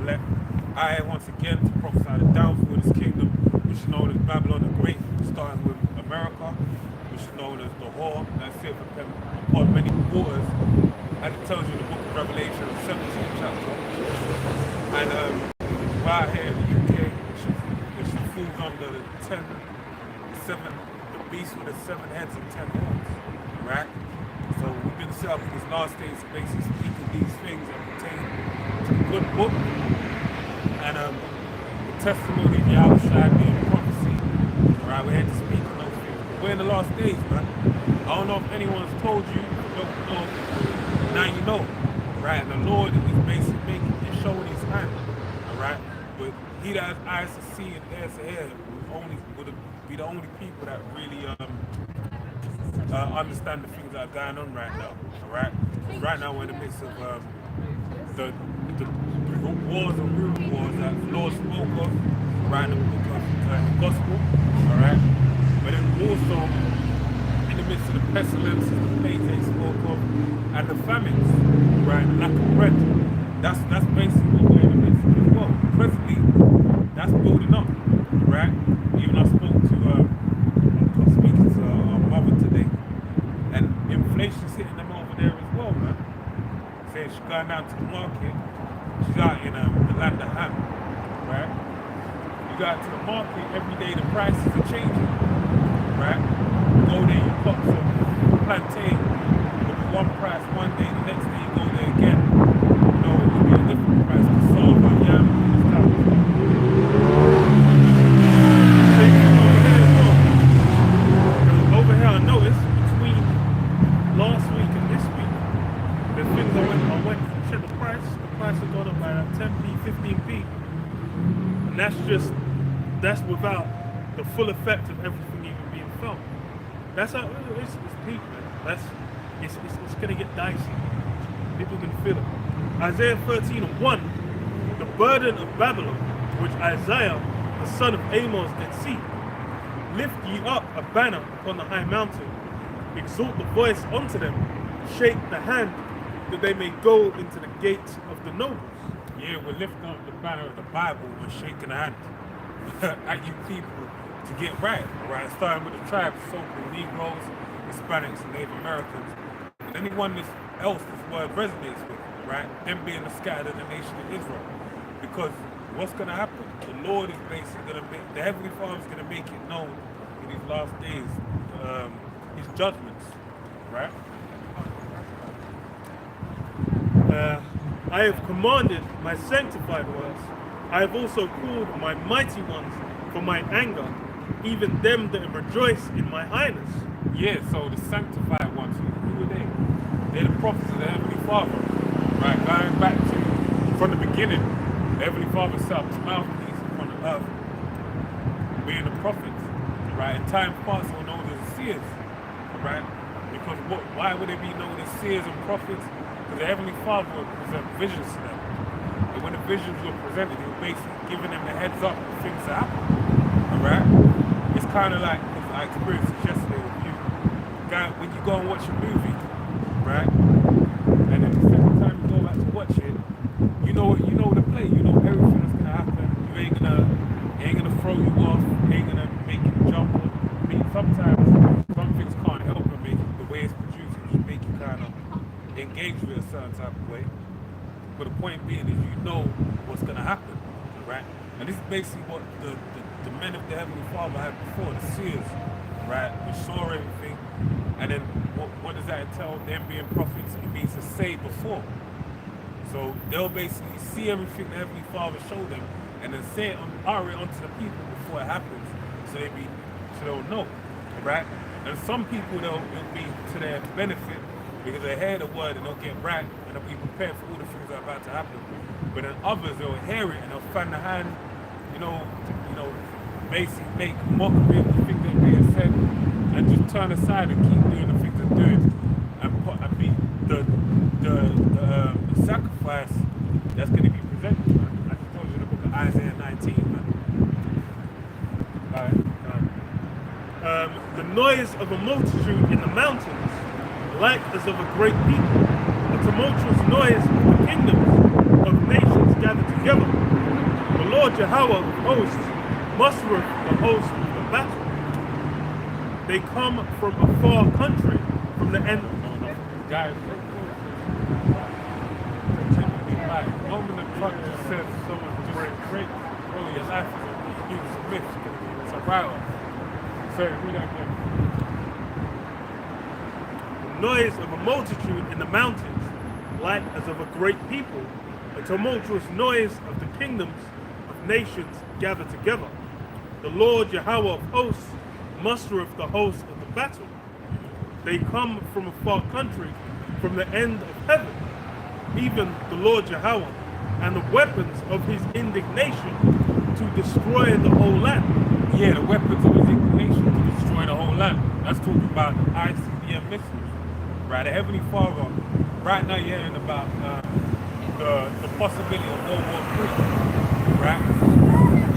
elect. I once again to prophesy the downfall of this kingdom, which is known as Babylon the Great, starting with America, which is known as the whore that sitteth upon many waters, and it tells you in the book of Revelation, the 17th chapter. And right here in the UK, which falls under the beast with the 7 heads and 10 horns, right? So we've been set up in these last days to basically speak of these things that pertain to the good book and the testimony of the outside being prophecy. Right, we're here to speak on those things. We're in the last days, man. I don't know if anyone's told you, don't know. Now you know, right? And the Lord is basically showing his hand, alright? But he that has eyes to see and ears to hear would be the only people that really understand the things that are going on right now, alright? Right now we're in the midst of the wars and rumor wars that the Lord spoke of, right, in the book of the gospel, alright? But then also in the midst of the pestilence, the plagues they spoke of, and the famines, right, lack of bread. That's basically what we're in the midst of as well. Presently, that's building up, right? Even I spoke to speaking to our mother today, and inflation's hitting them over there as well, man. Saying she's going down to the market, she's out in the land of Ham, right? You go out to the market, every day the prices are changing, right? You go there, you pop some plantain, it'll be one price one day, the next day you go there again, you know, it'll be a different price, cassava, yam, and stuff. Over here I noticed, between last week and this week, the things I went to check the price has gone up by like 10p, 15p. And that's without the full effect of everything even being felt. That's how it's peak, man. It's gonna get dicey. People can feel it. Isaiah 13:1, the burden of Babylon, which Isaiah, the son of Amos, did see. Lift ye up a banner upon the high mountain, exalt the voice unto them, shake the hand, that they may go into the gates of the nobles. Yeah, we're lifting up the banner of the Bible, we're shaking the hand at you people to get right, starting with the tribes, so-called Negroes, Hispanics, and Native Americans, and anyone else this word resonates with, right? Them being the scattered of the nation of Israel. Because what's going to happen? The Lord is basically going to make, the Heavenly Father is going to make it known in these last days, his judgments, right? I have commanded my sanctified ones. I have also called my mighty ones for my anger, even them that rejoice in my highness. Yeah, so the sanctified ones, who are they? They're the prophets of the Heavenly Father, right? Going back to, from the beginning, the Heavenly Father set up his mouthpiece upon the earth, being the prophets, right? In time past, they were known as the seers, right? Because why would they be known as seers and prophets? Because the Heavenly Father would present visions to them. And when the visions were presented, he was basically giving them the heads up of things that happen. Alright? It's kind of like, because I experienced this yesterday with you, when you go and watch a movie, right? And then the second time you go back to watch it, you know the play, you know everything that's gonna happen. It ain't gonna throw you off, it ain't gonna make you jump. I mean, sometimes some things can't help but make it, the way it's produced, it just make you kind of engage with a certain type of way. But the point being is you know what's gonna happen, right? And this is basically what the men of the Heavenly Father had before, the seers, right? We saw everything, and then what does that entail? Them being prophets, it means to say before. So they'll basically see everything the Heavenly Father showed them, and then say it onto the people before it happens, so they'll know, right? And some people it'll be to their benefit, because they hear the word and they'll get right and they'll be prepared for all the things that are about to happen. But then others, they'll hear it and they'll fan the hand, you know, basically make mockery of the things that they have said and just turn aside and keep doing the things they're doing. And be the sacrifice that's going to be presented, man. I just told you in the book of Isaiah 19, man. The noise of a multitude in the mountains, like as of a great people, a tumultuous noise of the kingdoms of nations gathered together. Lord Yahweh of hosts mustereth the host of the battle. They come from a far country, from the end. Guys, continually back. Moment the truck just says someone just break. Bro, your life is a huge myth. It's a write-off. Sorry, read that again. The noise of a multitude in the mountains, like as of a great people, a tumultuous noise of the kingdoms of nations gathered together. The Lord Yahweh of hosts mustereth the host of the battle. They come from a far country, from the end of heaven, even the Lord Yahweh, and the weapons of his indignation to destroy the whole land. Yeah, the weapons of his indignation to destroy the whole land. That's talking about ICBM missiles. Right, the Heavenly Father, right now you're hearing about the possibility of World War III. Right?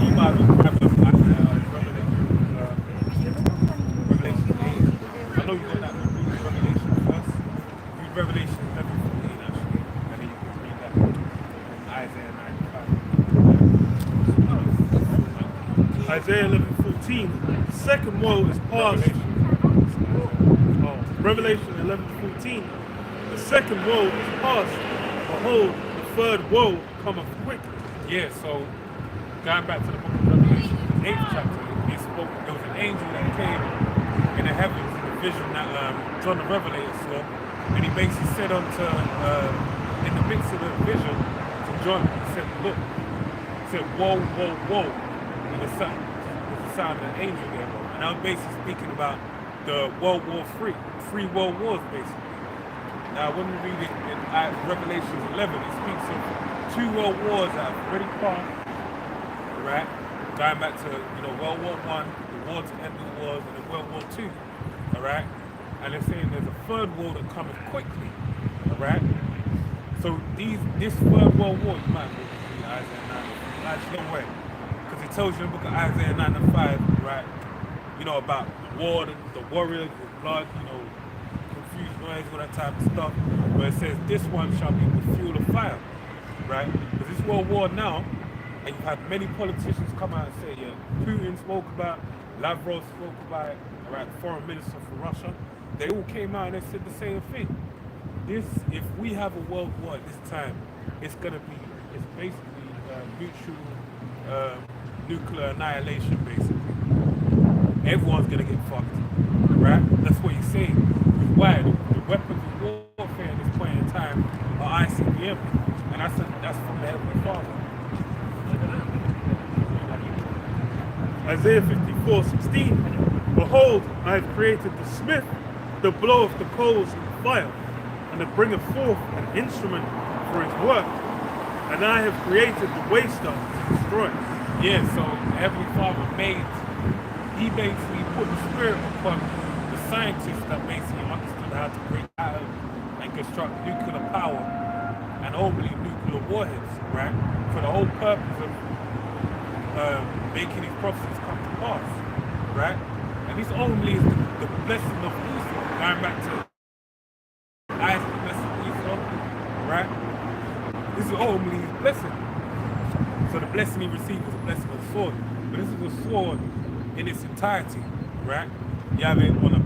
You might be grabbing Revelation 8. I know you got that, but read Revelation first. Read Revelation 11:14 actually, and then you can read that. Isaiah 9:5. Isaiah 11:14. The second woe is past. Revelation 11:14. The second woe is past. Behold, the third woe cometh quickly. Yeah, so going back to the book of Revelation, the 8th chapter, there was an angel that came in the heavens in the vision that John the Revelator saw, and he basically said in the midst of the vision to John, he said, look, he said, woe, woe, woe, and the sound of an angel there, and I was basically speaking about the World War III, 3 world wars basically. Now when we read it in Revelation 11, it speaks of 2 world wars that have already passed, right? Going back to World War I, the war to end the wars, and then World War II, all right? And they're saying there's a third war that comes quickly, all right? So this third world war, you might read Isaiah 9. Actually, no way, because it tells you in the book of Isaiah 9:5, right? About the war, the warriors with blood, confused noise, all that type of stuff. But it says this one shall be the fuel of fire, right? Because this world war now, and you've had many politicians come out and say, yeah, Putin spoke about, Lavrov spoke about it, right? The foreign minister for Russia, they all came out and they said the same thing. If we have a world war at this time, it's basically mutual nuclear annihilation, basically. Everyone's gonna get fucked, right? That's what he's saying. Why? The weapons of warfare at this point in time are ICBM, and that's from the Heavenly Father. Isaiah 54:16. Behold, I have created the smith, that bloweth the coals in the fire, and that bringeth forth an instrument for his work, and I have created the waster to destroy. Yeah, so the Heavenly Father he basically put the spirit upon the scientists that basically understood how to break out and construct nuclear power and ultimately nuclear warheads, right? For the whole purpose of making these prophecies come to pass, right? And this ultimately is the blessing of Esau, going back to Isaac, blessing of Esau, right? This is ultimately his blessing. So the blessing he received was a blessing of the sword, but this is a sword in its entirety, right? You have it on a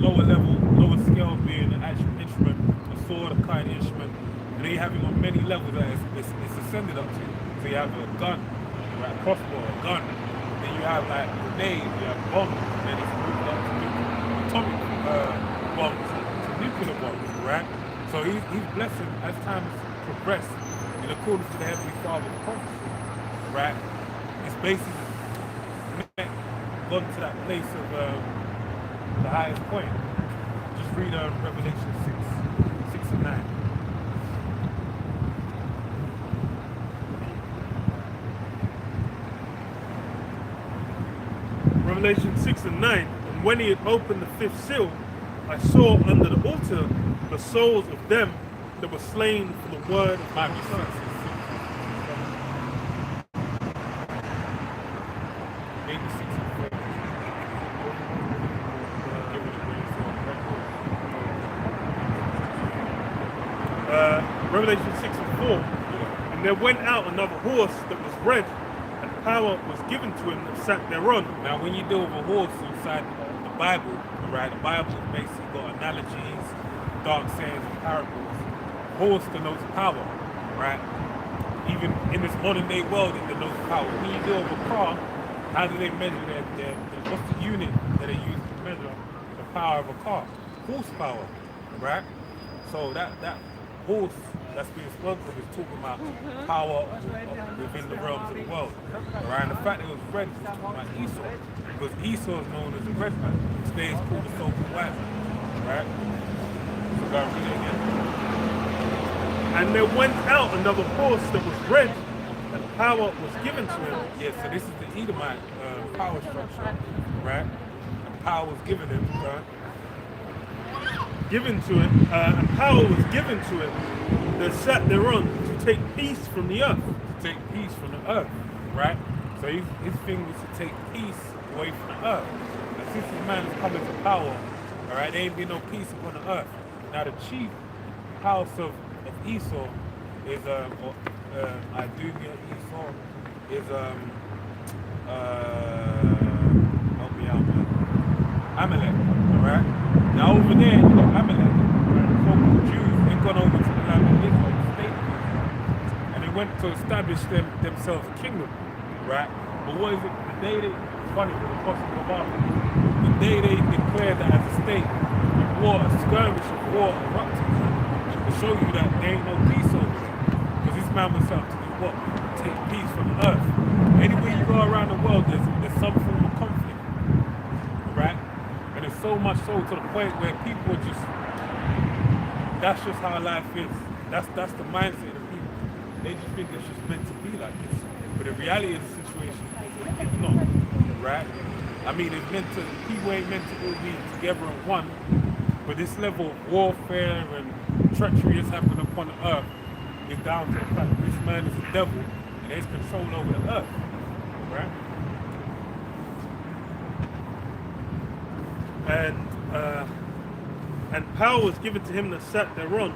lower level, lower scale, being an actual instrument, a sword, a kind of instrument, and then you have it on many levels that it's ascended up to. So you have a gun, right? A crossbow, a gun. Then you have like grenades, you have bombs, and then it's moved up to atomic bombs, to nuclear bombs, right? So he's blessing as time has progressed in accordance to the Heavenly Father's prophecy, right? It's basically gone to that place of the highest point. Just read Revelation 6 and 9. Revelation 6 and 9. And when he had opened the 5th seal, I saw under the altar the souls of them that were slain for the word of my son. Revelation 6 and 4. And there went out another horse that was red, and power was given to him that sat thereon. Now, when you deal with a horse inside the Bible, right? The Bible basically got analogies, dark sayings, and parables. Horse denotes power, right? Even in this modern day world, it denotes power. When you deal with a car, how do they measure their what's the unit that they use to measure the power of a car? Horsepower, right? So that horse that's being spoken of is talking about power within the realms of the world. Right? And the fact that it was red is talking about Esau. Because Esau is known as the red man. Today it's called the so-called white man. Right? So go and read it again. And there went out another horse that was red, and power was given to him. Yeah, so this is the Edomite power structure, right? And power was given him, right? Given to him, and power was given to him that sat thereon to take peace from the earth. To take peace from the earth, right? So his thing was to take peace away from the earth. And since this man is coming to power, all right, there ain't been no peace upon the earth. Now the chief house of Esau is Idumea Esau is help me out, man. Amalek, alright? Now over there you got Amalek, right? The so-called Jews, they've gone over to the land of Israel, the state of Israel, and they went to establish themselves a kingdom, right? But what is it? The day they funny with the Apostle of Arthur, the day they declared that as a state, war, a skirmish of war erupted. To show you that there ain't no peace over there. Because this man was out to do what? Take peace from the earth. Anywhere you go around the world, there's some form of conflict. Right? And it's so much so to the point where people are just, that's just how life is. That's the mindset of people. They just think it's just meant to be like this. But the reality of the situation is it's not. Right? I mean, it's meant to, people ain't meant to all be together in one. But this level of warfare and treachery that's happening upon the earth is down to the fact that this man is a devil and has control over the earth. Right? And power was given to him that sat thereon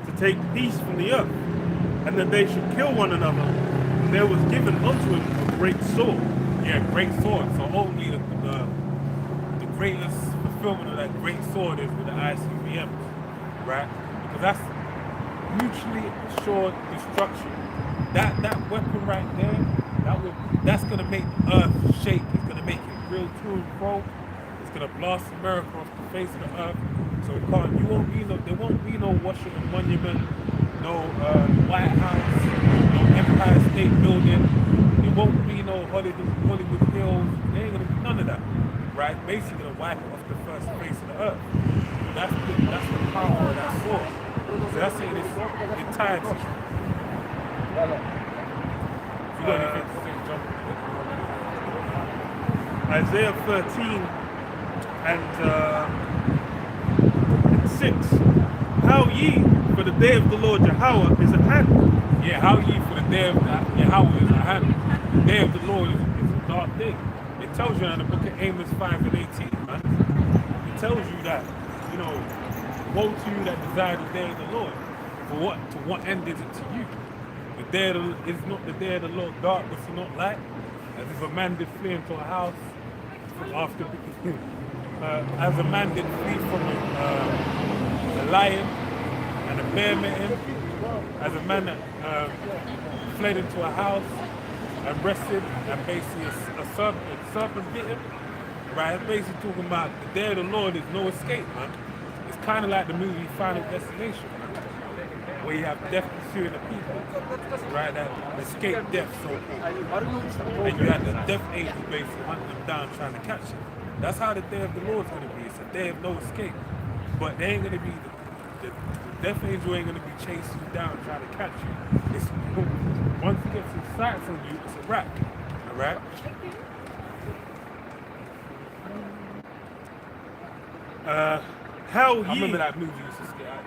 to take peace from the earth, and that they should kill one another. And there was given unto him a great sword. Yeah, great sword. So only the greatest fulfillment of that great sword is with the ICBMs, right? Because that's mutually assured destruction. That weapon right there, that's gonna make the earth shake. It's gonna make it real to and fro. It's gonna blast America off the face of the earth. So there won't be no Washington Monument, no White House, no Empire State Building. There won't be no Hollywood Hills. There ain't gonna be none of that. Right? Basically gonna wipe it off the first face of the earth. That's the power of that sword. So that's saying it's tied to. If you got anything to say, John? Isaiah 13 and 6. How ye, for the day of the Lord Yahweh is at hand. Yeah, how ye for the day of Yahweh is at hand. The day of the Lord is a dark day. It tells you in the book of Amos 5 and 18, man. It tells you that, woe to you that desire the day of the Lord. To what end is it to you? The day is not the day of the Lord darkness and not light. As if a man did flee into a house after as a man did flee from a lion and a bear met him, as a man that fled into a house and rested, and basically a serpent bit him. Right? It's basically talking about the day of the Lord is no escape, man. It's kind of like the movie Final Destination, man, where you have death pursuing the people, right? That escape death, so-called. And you have the death angel basically hunting them down, trying to catch them. That's how the day of the Lord's going to be. It's a day of no escape. But they ain't going to be, the death angel ain't going to be chasing you down, trying to catch you. It's, once he gets his sights on you, it's a wrap. All right? I remember that movie used to scare.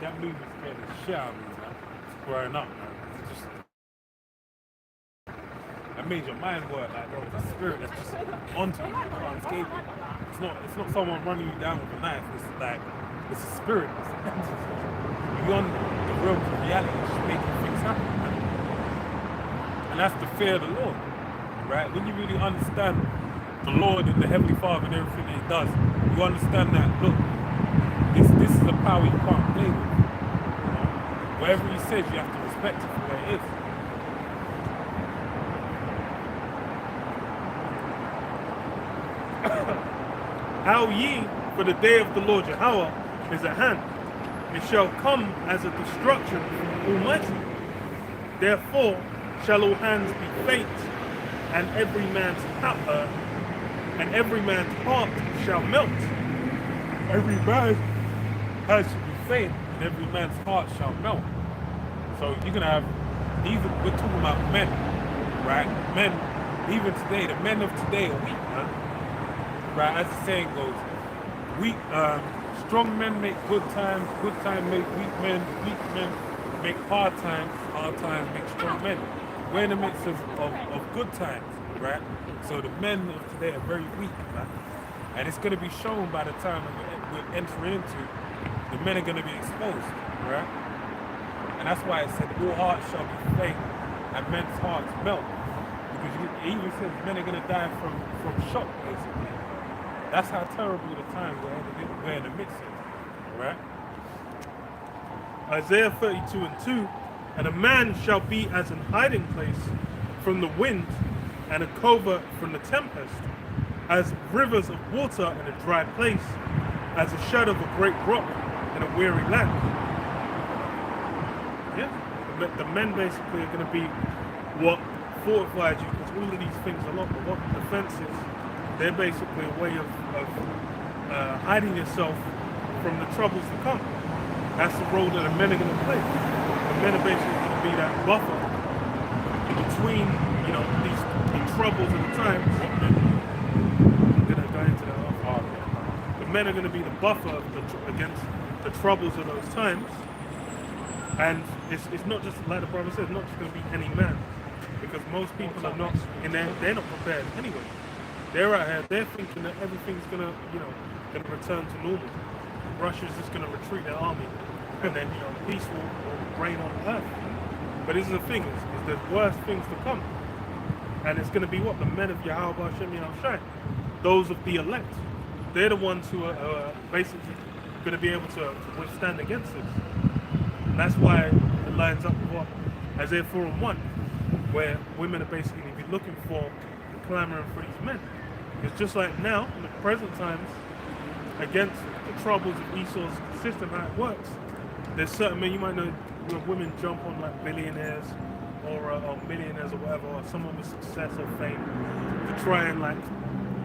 That movie scared the shit out of me, man. Growing up, man. That made your mind work like there's a spirit that's just onto you. You can't escape it. It's not someone running you down with a knife. It's a spirit. It's an entity beyond the realm of reality, just making things happen, man. And that's the fear of the Lord. right? When you really understand the Lord and the Heavenly Father and everything that He does, you understand that, look, this is a power you can't play with. You know? Whatever He says, you have to respect it for what it is. How ye, for the day of the Lord Yahweh is at hand. It shall come as a destruction from the Almighty. Therefore shall all hands be faint, and every man's heart shall melt. Every man has to be faint, and every man's heart shall melt. So you're gonna have, even we're talking about men, right? Men, even today, the men of today are weak, man. Right, as the saying goes, strong men make good times make weak men make hard times make strong men. We're in the midst of good times, right? So the men of today are very weak, man. And it's going to be shown by the time that we're entering into, the men are going to be exposed, right? And that's why it said, all hearts shall be faint and men's hearts melt. Because it even says men are going to die from shock, basically. That's how terrible the time we're in the midst of, right? Isaiah 32:2, and a man shall be as an hiding place from the wind, and a covert from the tempest, as rivers of water in a dry place, as a shadow of a great rock in a weary land. Yeah, the men basically are going to be what fortifies you, because all of these things are not, but what defense is, they're basically a way of hiding yourself from the troubles to come. That's the role that the men are going to play. The men are basically going to be that buffer between, you know, the troubles of the times. I'm going to go into that. The men are going to be the buffer against the troubles of those times. And it's not just, like the brother said, not just going to be any man, because most people are not in there. They're not prepared anyway. They're out here, they're thinking that everything's gonna return to normal. Russia's just gonna retreat their army, and then, peace will reign on earth. But this is the thing, is there's worse things to come. And it's gonna be what? The men of Yahweh Hashem Yahushai, those of the elect. They're the ones who are basically gonna be able to withstand against this. And that's why it lines up with what? Isaiah 4:1, where women are basically gonna be looking for and clamoring for these men. It's just like now, in the present times, against the troubles of Esau's system, how it works, there's certain men, you might know, women jump on like billionaires or millionaires or whatever, or someone with success or fame, to try and like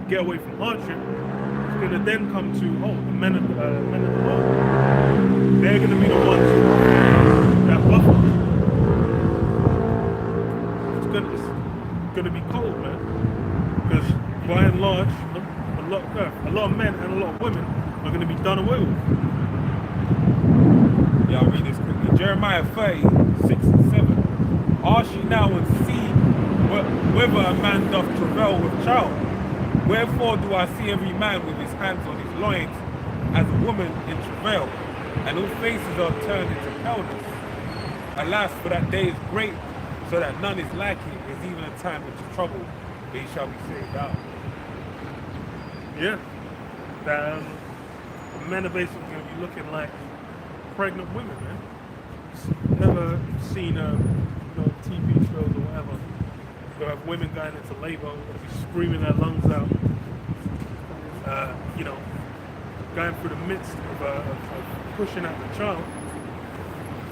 get away from hardship. It's going to then come to, the men of the Lord. They're going to be the ones that buffer. It's going to be cold, man. Because by and large, a lot of men and a lot of women are going to be done away with. Yeah, I'll read this quickly. Jeremiah 30:6-7. Ask ye now and see whether a man doth travail with child. Wherefore do I see every man with his hands on his loins as a woman in travail, and all faces are turned into paleness. Alas, for that day is great, so that none is like it. Is even a time which is troubled, but he shall be saved out. Yeah. Men are basically going to be looking like pregnant women, man. Never seen TV shows or whatever. You'll have women going into labor, they'll be screaming their lungs out. Going through the midst of pushing out the child.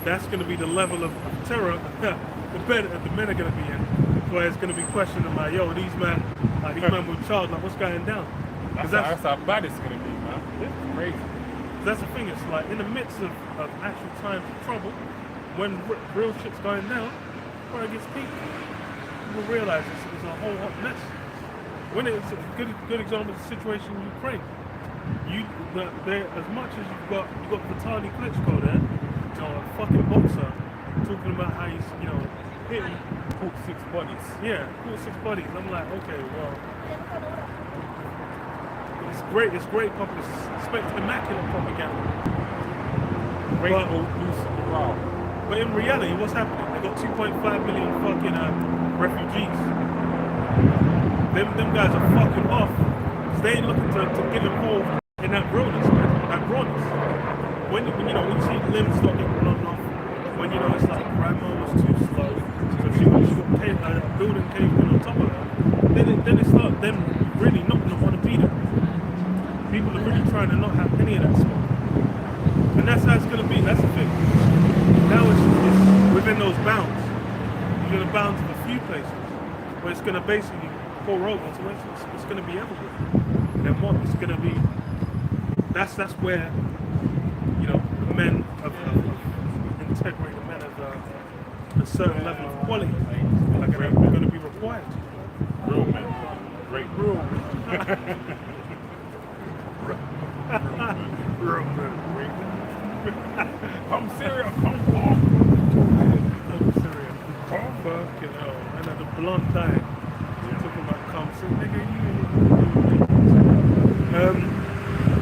That's going to be the level of terror the men are going to be in. Where it's going to be questioning like, yo, these men with child, like, what's going down? That's how bad it's going to be, man. It's crazy. That's the thing, it's like in the midst of actual times of trouble, when real shit's going down, where it gets peaked, people realize it's a whole hot mess. When it's a good example of the situation in Ukraine. As much as you've got Vitaly Klitschko there, a fucking boxer, talking about how he's, hitting. Caught 6 bodies. Yeah, caught 6 bodies. I'm like, okay, well, it's great propaganda, immaculate propaganda. But in reality, what's happening? They got 2.5 million fucking refugees. them guys are fucking off. 'Cause they ain't looking to get involved in that realness, man. That rawness. When you know, when you see limbs start getting blown off, when you know it's like grandma was too slow, so she was building caved in on top of her, then it start them really not gonna want to be there. People are really trying to not have any of that smoke. And that's how it's gonna be, that's the thing. Now it's within those bounds. Within the bounds of a few places where it's gonna basically pour over, so it's gonna be everywhere. And what it's gonna be, that's where, you know, the men of integrity, the men of a certain level of quality are going to be required. Real men. Great. Real men. Real men. Great men. Come Syria, come walk. Come Syria. Come fucking hell. And at the blonde tie. Talking about come Syria. Nigga,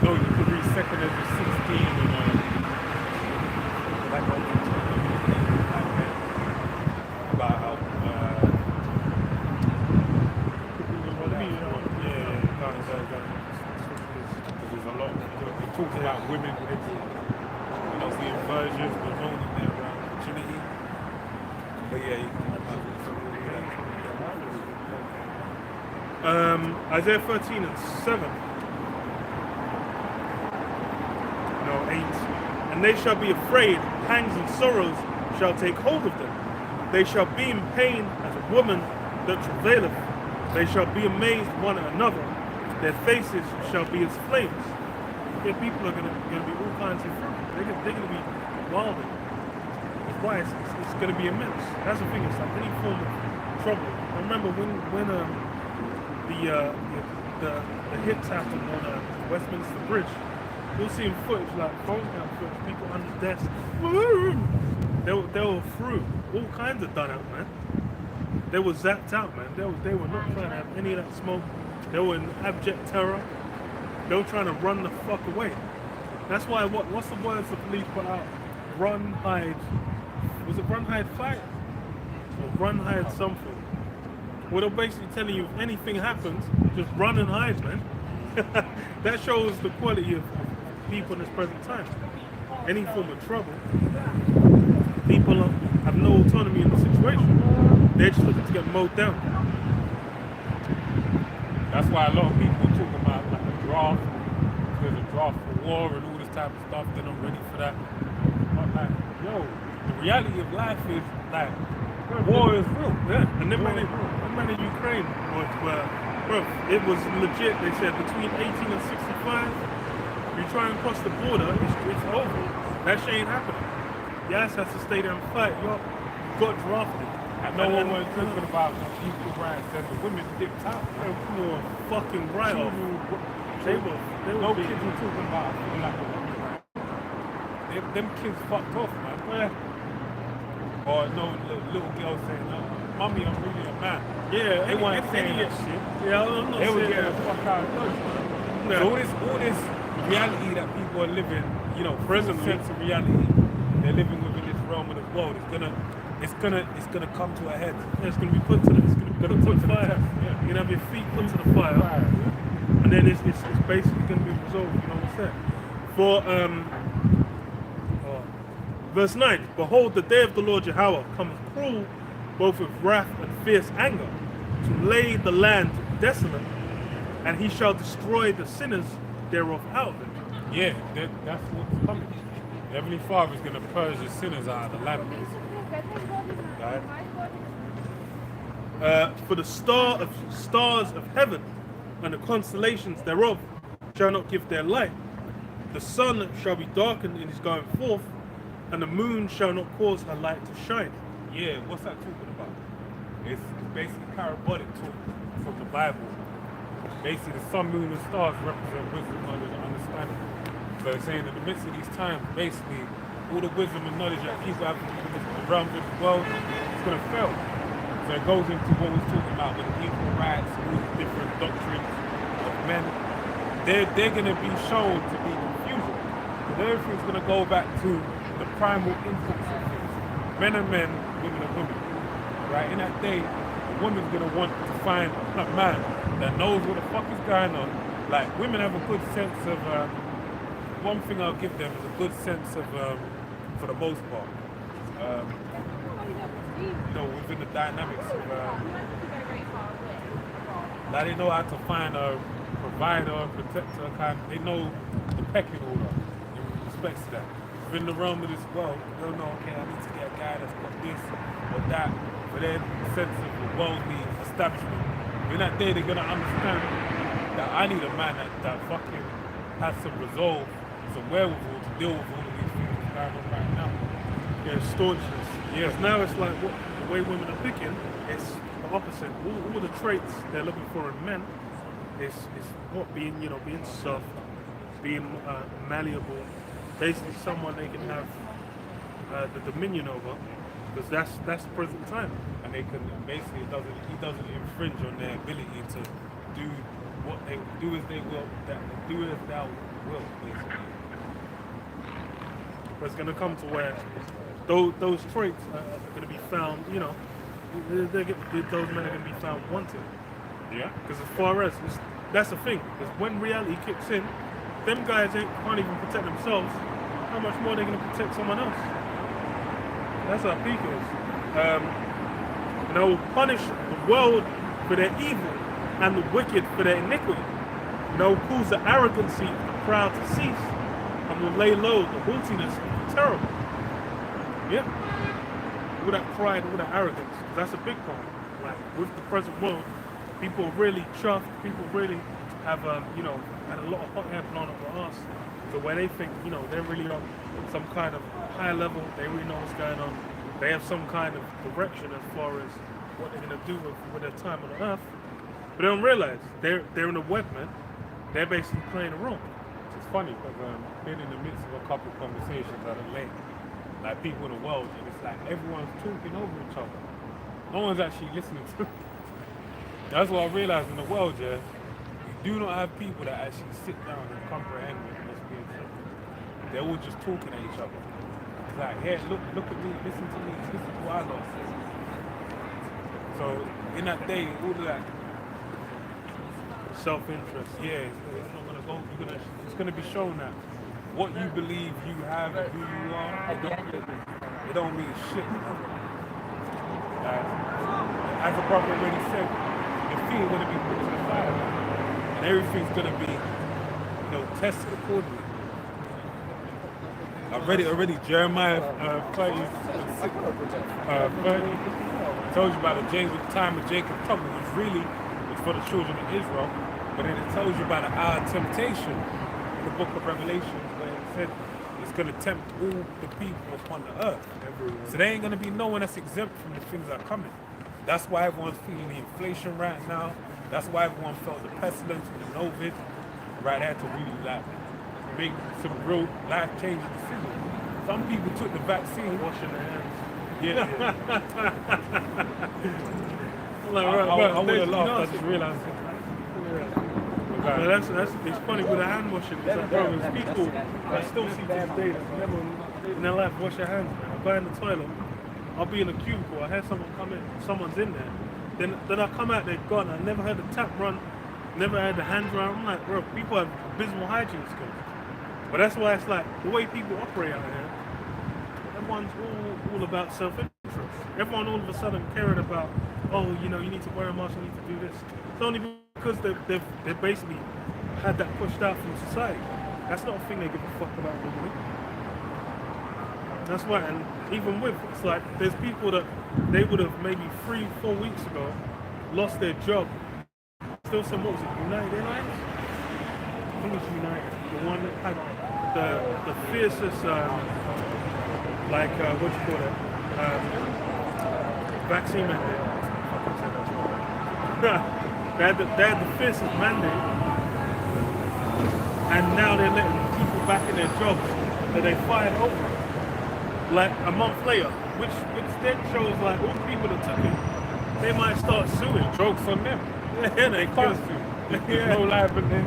no, you could read 2nd Ezra 16 and like about how there's a lot. It talks about women, you know, the inversions, the moaning there around virginity. But yeah, Isaiah 13 and 7. No, 8. And they shall be afraid, pangs and sorrows shall take hold of them. They shall be in pain as a woman that travaileth. They shall be amazed one at another. Their faces shall be as flames. Yeah, people are gonna be all kinds of fruit. They're gonna be wilding. That's why it's gonna be immense. That's the thing. It's like any form of trouble. I remember when the hits happened on Westminster Bridge. You'll see in footage, like phone cam footage, people under desks. They were through. All kinds of done out, man. They were zapped out, man. They were not trying to have any of that smoke. They were in abject terror. They were trying to run the fuck away. That's why, what's the words the police put out? Run, hide. Was it run, hide, fight? Or run, hide, something? Well, they're basically telling you if anything happens, just run and hide, man. That shows the quality of people in this present time. Any form of trouble, people have no autonomy in the situation. They're just looking to get mowed down. That's why a lot of people talk about like a draft. There's a draft for war and all this type of stuff. They're not ready for that. But like, yo, the reality of life is like war is real. Yeah, and then in Ukraine, bro, it was legit. They said between 18 and 65, you try and cross the border, it's over. That shit ain't happening. Your ass has to stay there and fight. You got drafted. And no one was talking about equal rights and the women dipped out. They were fucking right off. They were no kids were talking about like a woman right. Them kids fucked off, man. Or no little girl saying, "Mommy, I'm really a man." Yeah, they weren't saying that shit. Yeah, I'm not they were saying getting the fuck out of touch. So all this reality that people are living, you know, present sense of reality, they're living within this realm of the world. It's gonna come to a head. Yeah, it's gonna be put to the fire. Yeah. You're gonna have your feet put to the fire. And then it's basically gonna be resolved. You know what I'm saying? For verse 9, behold, the day of the Lord Yahweh cometh cruel, both with wrath and fierce anger, to lay the land desolate, and he shall destroy the sinners thereof out of it. Yeah, that's what's coming. The Heavenly Father is going to purge the sinners out of the land. Right? For the stars of heaven and the constellations thereof shall not give their light. The sun shall be darkened in his going forth, and the moon shall not cause her light to shine. Yeah, what's that talking about? It's basically parabolic talk from the Bible. Basically, the sun, moon, and stars represent wisdom, knowledge, and understanding. So it's saying in the midst of these times, basically, all the wisdom and knowledge that people have in the realms of the world is going to fail. So it goes into what we're talking about with the equal rights, all the different doctrines of men. They're going to be shown to be confusion. Because everything's going to go back to the primal instincts of things. Men are men, women are women. Right? In that day, woman's gonna want to find a man that knows what the fuck is going on. Like, women have a good sense of, one thing I'll give them is a good sense of, for the most part, you know, within the dynamics of, like they know how to find a provider, a protector, they know the pecking order in respect to that. Within the realm of this world, they'll know, okay, I need to get a guy that's got this or that, for their sense of the worldly establishment. In that day, they're gonna understand that I need a man that fucking has some resolve, some wherewithal to deal with all of these things that's going on right now. Yeah, staunchness. Yeah. Now it's like what the way women are picking, it's the opposite. All the traits they're looking for in men is what being, you know, being soft, being malleable, basically someone they can have the dominion over, because that's present time. And they can basically he doesn't infringe on their ability to do what they do as they will, do as thou will, basically. But it's gonna come to where those traits are gonna be found, you know, those men are gonna be found wanted. Yeah. Because as far as that's the thing, because when reality kicks in, them guys can't even protect themselves. How much more are they gonna protect someone else? That's how peak is. And I will punish the world for their evil and the wicked for their iniquity. And I will cause the arrogancy of the proud to cease, and will lay low the haughtiness of the terrible. Yeah. All that pride, all that arrogance, that's a big problem. Like with the present world, people are really chuffed. People really have, you know, had a lot of hot air blown up their arse. So where they think, you know, they're really on some kind of high level, they really know what's going on. They have some kind of direction as far as what they're gonna do with their time on the earth. But they don't realize they're in a web, man. They're basically playing a role. It's funny because been in the midst of a couple of conversations that are late, like people in the world, and it's like everyone's talking over each other. No one's actually listening to. That's what I realized in the world, yeah. You do not have people that actually sit down and comprehend what's being said. They're all just talking at each other. It's like, hey, look at me, listen to me, listen to what I got to say. So in that day, all of that self-interest. Yeah, it's not gonna go. It's gonna be shown that what you believe you have and who you are, it don't mean shit. As a brother already said, the fear is gonna be put to the fire, and everything's gonna be, you know, tested accordingly. Already Jeremiah 30 tells you about the time of Jacob's trouble, which really was for the children of Israel. But then it tells you about the hour of temptation in the book of Revelation, where it said it's going to tempt all the people upon the earth. So there ain't going to be no one that's exempt from the things that are coming. That's why everyone's feeling the inflation right now. That's why everyone felt the pestilence and the COVID. Right, had to really like make some real life-changing decisions. Some people took the vaccine, Washing their hands. yeah. Like, I would have laughed. I just realized it. But that's it's funny with the hand washing. It's like, bro, there's people I still see to this day that never in their life wash their hands, man. I go in the toilet, I'll be in a cubicle, I hear someone come in, someone's in there. Then I come out, they're gone. I never heard the tap run, never had the hands run. I'm like, bro, people have abysmal hygiene skills. But that's why it's like the way people operate out here, everyone's all about self-interest. Everyone all of a sudden caring about, oh, you know, you need to wear a mask, you need to do this. It's only because they've basically had that pushed out from society. That's not a thing they give a fuck about normally. That's why, and even with, it's like, there's people that they would have maybe 3-4 weeks ago lost their job. Still some, what was it, United Airlines? I think it's United. The one that had the fiercest, like, what you call it, vaccine mandate. They had the fiercest mandate, and now they're letting people back in their jobs that they fired over it. Like a month later, which then shows like all the people that took it, they might start suing. Jokes on them. Yeah, they can't sue. There's no liability.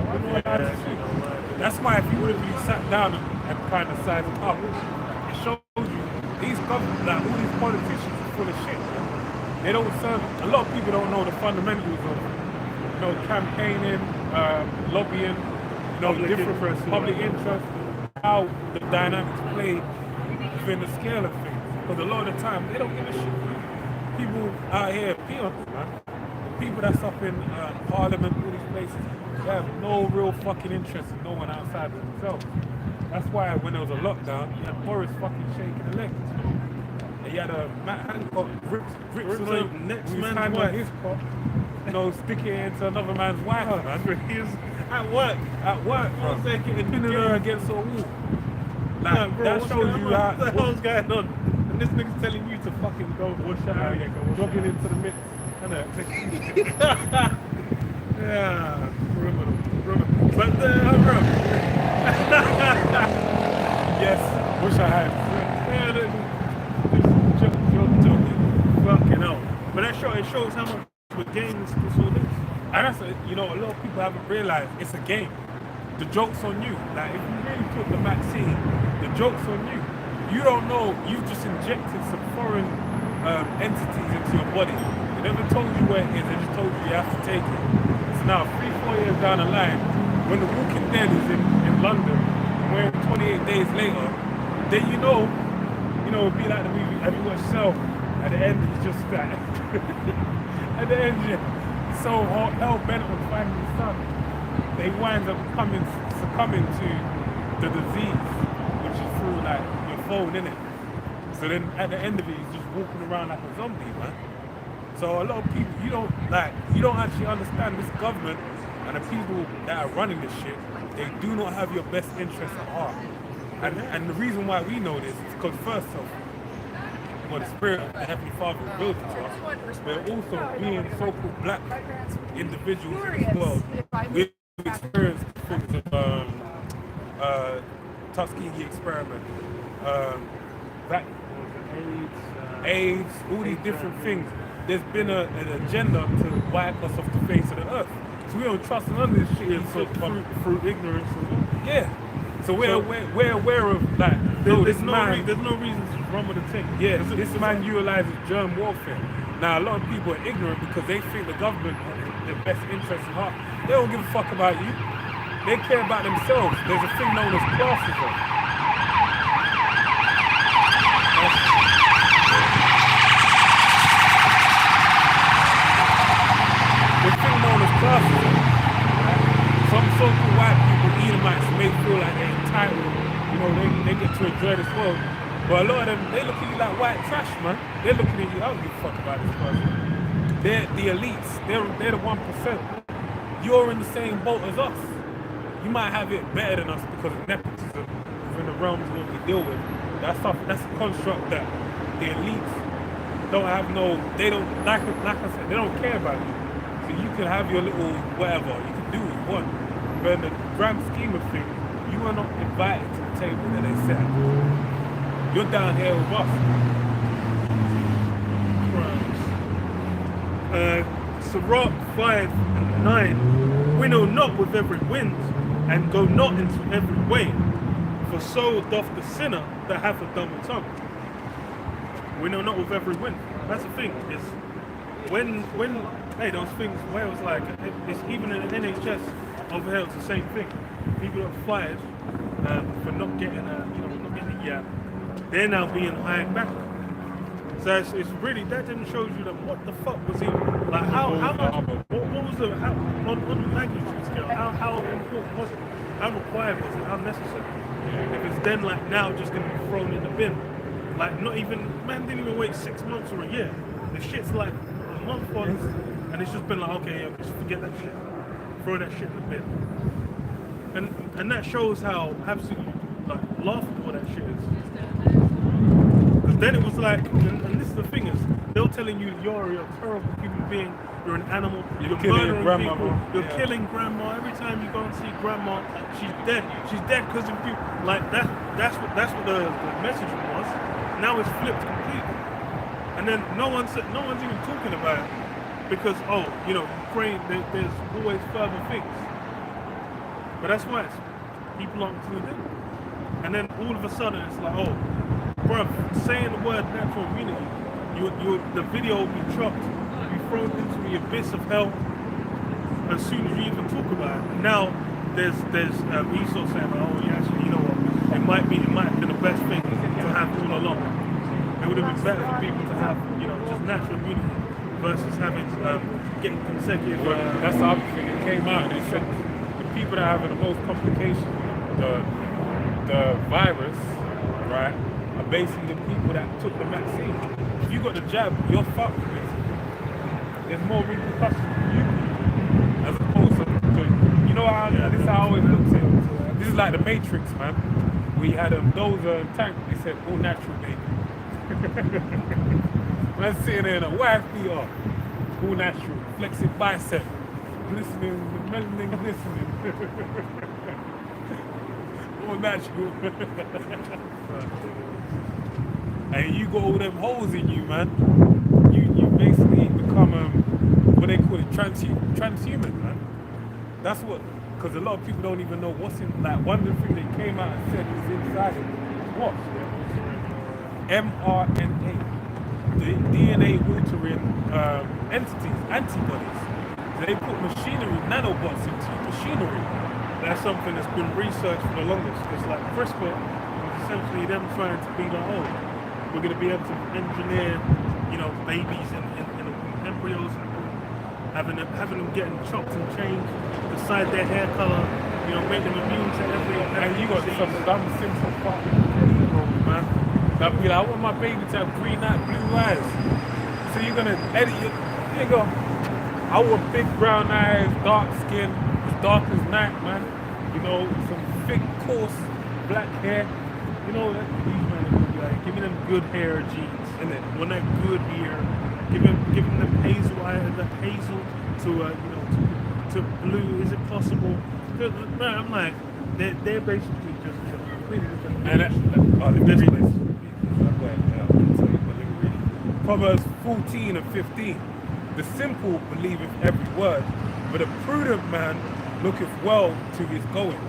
That's why if you would have really sat down and kind of sized it up, it shows you these governments, like all these politicians are full of shit. they don't serve. A lot of people don't know the fundamentals of, campaigning, lobbying, Public different interest, public yeah. interest, how the dynamics play within the scale of things. Because a lot of the time they don't give a shit. People out here, peons, man. The people that's up in Parliament, all these places, they have no real fucking interest in no one outside of themselves. That's why when there was a lockdown, you had Boris fucking shaking the legs. And you had Matt Hancock rips on next his man's hand wife. on his cock, stick it into another man's wife, man. He's at work. At work, bro. They're getting Pinning her against a wall. Like, Yeah, bro, that what's shows going you on? how. What the hell's going on? And this nigga's telling you to fucking go wash your hands. Yeah, go jogging into the mix. Yeah, criminal. But bro. Yes, wish I had. Joking. Fucking hell. But it shows how much the game is all this. And that's a lot of people haven't realized it's a game. The joke's on you. Like, if you really took the vaccine, the joke's on you. You don't know, you've just injected some foreign entities into your body. They never told you where it is, they just told you you have to take it. So now, 3-4 years down the line, when The Walking Dead is in London, and we're 28 days later, then it'll be like the movie, have you watched Cell? At the end, it's just that. At the end, it's so hell-bent on finding his son. They wind up succumbing to the disease, which is through like your phone, innit? So then at the end of it, he's just walking around like a zombie, man. So a lot of people, you don't actually understand this government and the people that are running this shit. They do not have your best interests at heart. And the reason why we know this is because first off, the spirit of the Heavenly Father revealed it to us. We're also being so-called black individuals in this world. We've experienced things of Tuskegee experiment, AIDS, all these different things. There's been an agenda to wipe us off the face of the earth. So we don't trust none of this shit. Through ignorance. Yeah. So we're aware of that. There's no reason to run with the thing. Yeah, this man utilizes germ warfare. Now, a lot of people are ignorant because they think the government has their best interests in heart. They don't give a fuck about you. They care about themselves. There's a thing known as classism. There's a thing known as classism. Some so-called white people, Edomites, may feel like they're entitled. They get to enjoy this world. But a lot of them, they look at you like white trash, man. They're looking at you, I don't give a fuck about this person. They're the elites. They're the 1%. You're in the same boat as us. You might have it better than us because of nepotism within the realms of what we deal with. That's a construct that the elites don't have they don't, like I said, they don't care about you. So you can have your little whatever, you can do what you want. But in the grand scheme of things, you are not invited to the table that they set. You're down here with us. Sirach 5:9. Winnow not with every wind, and go not into every way, for so doth the sinner that hath a double tongue. Winnow not with every wind. That's the thing. Is when those things where it was like it's even in the NHS over here it's the same thing. People are fired for not getting the jab. They're now being hired back. So it's really that didn't show you that what the fuck was he like how much what was the on the magnitude scale how important was it, how required was it, how necessary, if it's then like now just gonna be thrown in the bin, like not even man didn't even wait 6 months or a year, the shit's like a month on and it's just been like okay just forget that shit, throw that shit in the bin, and that shows how absolutely like laughable that shit is. Because then it was like, and this is the thing is, they're telling you you're a terrible human being, you're an animal, you're murdering people, you're killing grandma. Every time you go and see grandma, she's dead because of you. Like that's what the message was. Now it's flipped completely, and then no one's even talking about it because Ukraine. There's always further things, but that's why people aren't tuned in, and then all of a sudden it's like bruv, saying the word natural immunity the video will be chopped, be thrown into the abyss of hell as soon as you even talk about it. Now there's Esau saying, oh yeah, actually, you know what? It might have been the best thing to have all along. It would have been better for people to have, just natural immunity versus having getting consecutive. That's the other thing that came out. They said the people that are having the most complications, the virus, right, are basically the people that took the vaccine. If you got the jab, you're fucked. There's more repercussions for you as opposed to this is how I always looked at it. This is like the Matrix, man. We had those tank. They said all natural, baby. Man sitting there in a wife beater, all natural, flexing bicep, glistening, melanin glistening. All natural. And you got all them holes in you, man. You basically become what they call it, transhuman, man. That's what, because a lot of people don't even know what's in. Like one of the things they came out and said is inside it. What? mRNA, the DNA altering entities, antibodies. So they put machinery, nanobots into machinery. That's something that's been researched for the longest, because like CRISPR was essentially them trying to be like, oh, we're going to be able to engineer, babies and embryos, having them getting chopped and changed, decide their hair color, make them immune to every. And you got some dumb simple fucking man. That'd be like, I want my baby to have green eyes, blue eyes. So you're gonna edit it. There you go. I want big brown eyes, dark skin, as dark as night, man. Some thick, coarse, black hair. These men are gonna be like, give me them good hair genes, and then when that good hair, giving them hazel to blue. Is it possible? Man, I'm like, they're basically just completely different. And Proverbs 14 and 15. The simple believeth every word, but a prudent man looketh well to his going.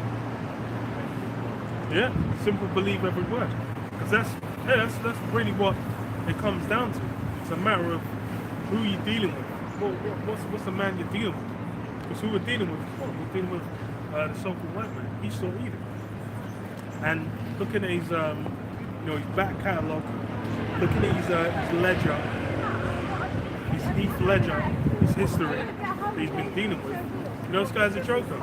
Yeah, simple believe every word. Because that's really what it comes down to. It's a matter of who you're dealing with. What's the man you're dealing with? Because who we're dealing with is what? We're dealing with the so-called white man. He's still eating. And looking at his his back catalogue, looking at his ledger, his Heath ledger, his history that he's been dealing with. This guy's a joker.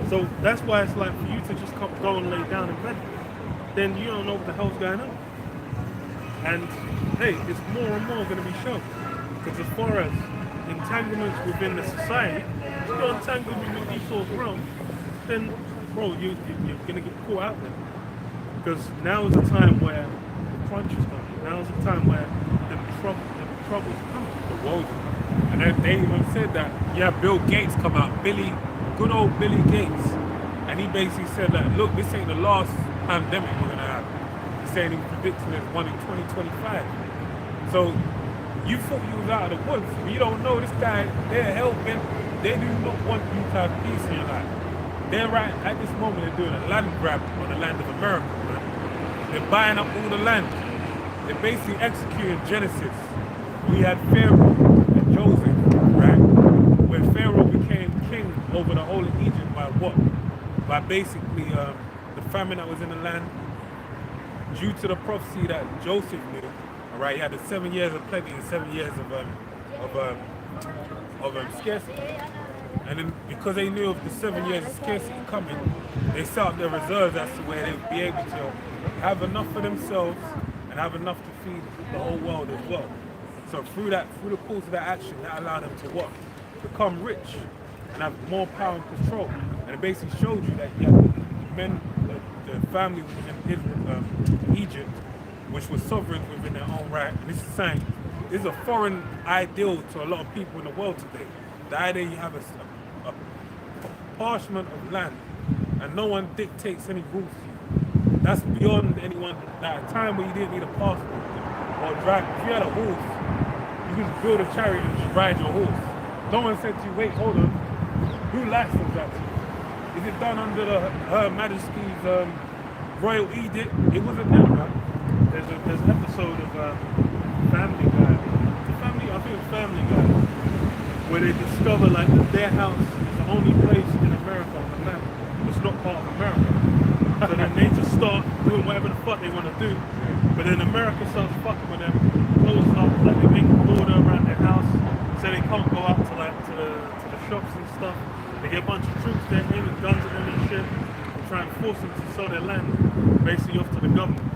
So that's why it's like for you to just go and lay down in bed, then you don't know what the hell's going on. And hey, it's more and more going to be shown. Because as far as entanglements within the society, if you're entangled with Esau's realm, then bro, you're going to get caught out there. Because now is the time where the crunch is coming. Now is the time where the trouble's coming. The world. And then they even said that, Bill Gates come out, good old Billy Gates. And he basically said that, look, this ain't the last pandemic we're going to have. He's saying he's predicting there's one in 2025. So you thought you was out of the woods. You don't know this guy, they're helping. They do not want you to have peace in your life. They're right at this moment, they're doing a land grab on the land of America, man. They're buying up all the land. They're basically executing Genesis. We had Pharaoh and Joseph, right? Where Pharaoh became king over the whole of Egypt by what? By basically the famine that was in the land, due to the prophecy that Joseph knew. All right, he had the 7 years of plenty and 7 years of scarcity. And then because they knew of the 7 years of scarcity coming, they set up their reserves as to where they would be able to have enough for themselves and have enough to feed the whole world as well. So through the course of that action, that allowed them to what? Become rich and have more power and control. And it basically showed you that you had men, the family within Egypt, which was sovereign within their own right. And this is saying, this is a foreign ideal to a lot of people in the world today. The idea you have a parchment of land and no one dictates any rules to you. That's beyond anyone. At a time where you didn't need a passport or drive. If you had a horse, you could build a chariot and just ride your horse. No one said to you, wait, hold on. Who licensed that to you? Is it done under Her Majesty's royal edict? It wasn't that, man. there's an episode of Family Guy. I think it's Family Guy, where they discover like that their house is the only place in America on the map that's not part of America. So then they just start doing whatever the fuck they want to do. But then America starts fucking with them, closing up, like they make a border around their house, so they can't go out to like to the shops and stuff. They get a bunch of troops there aiming guns at them and shit, and try and force them to sell their land basically off to the government.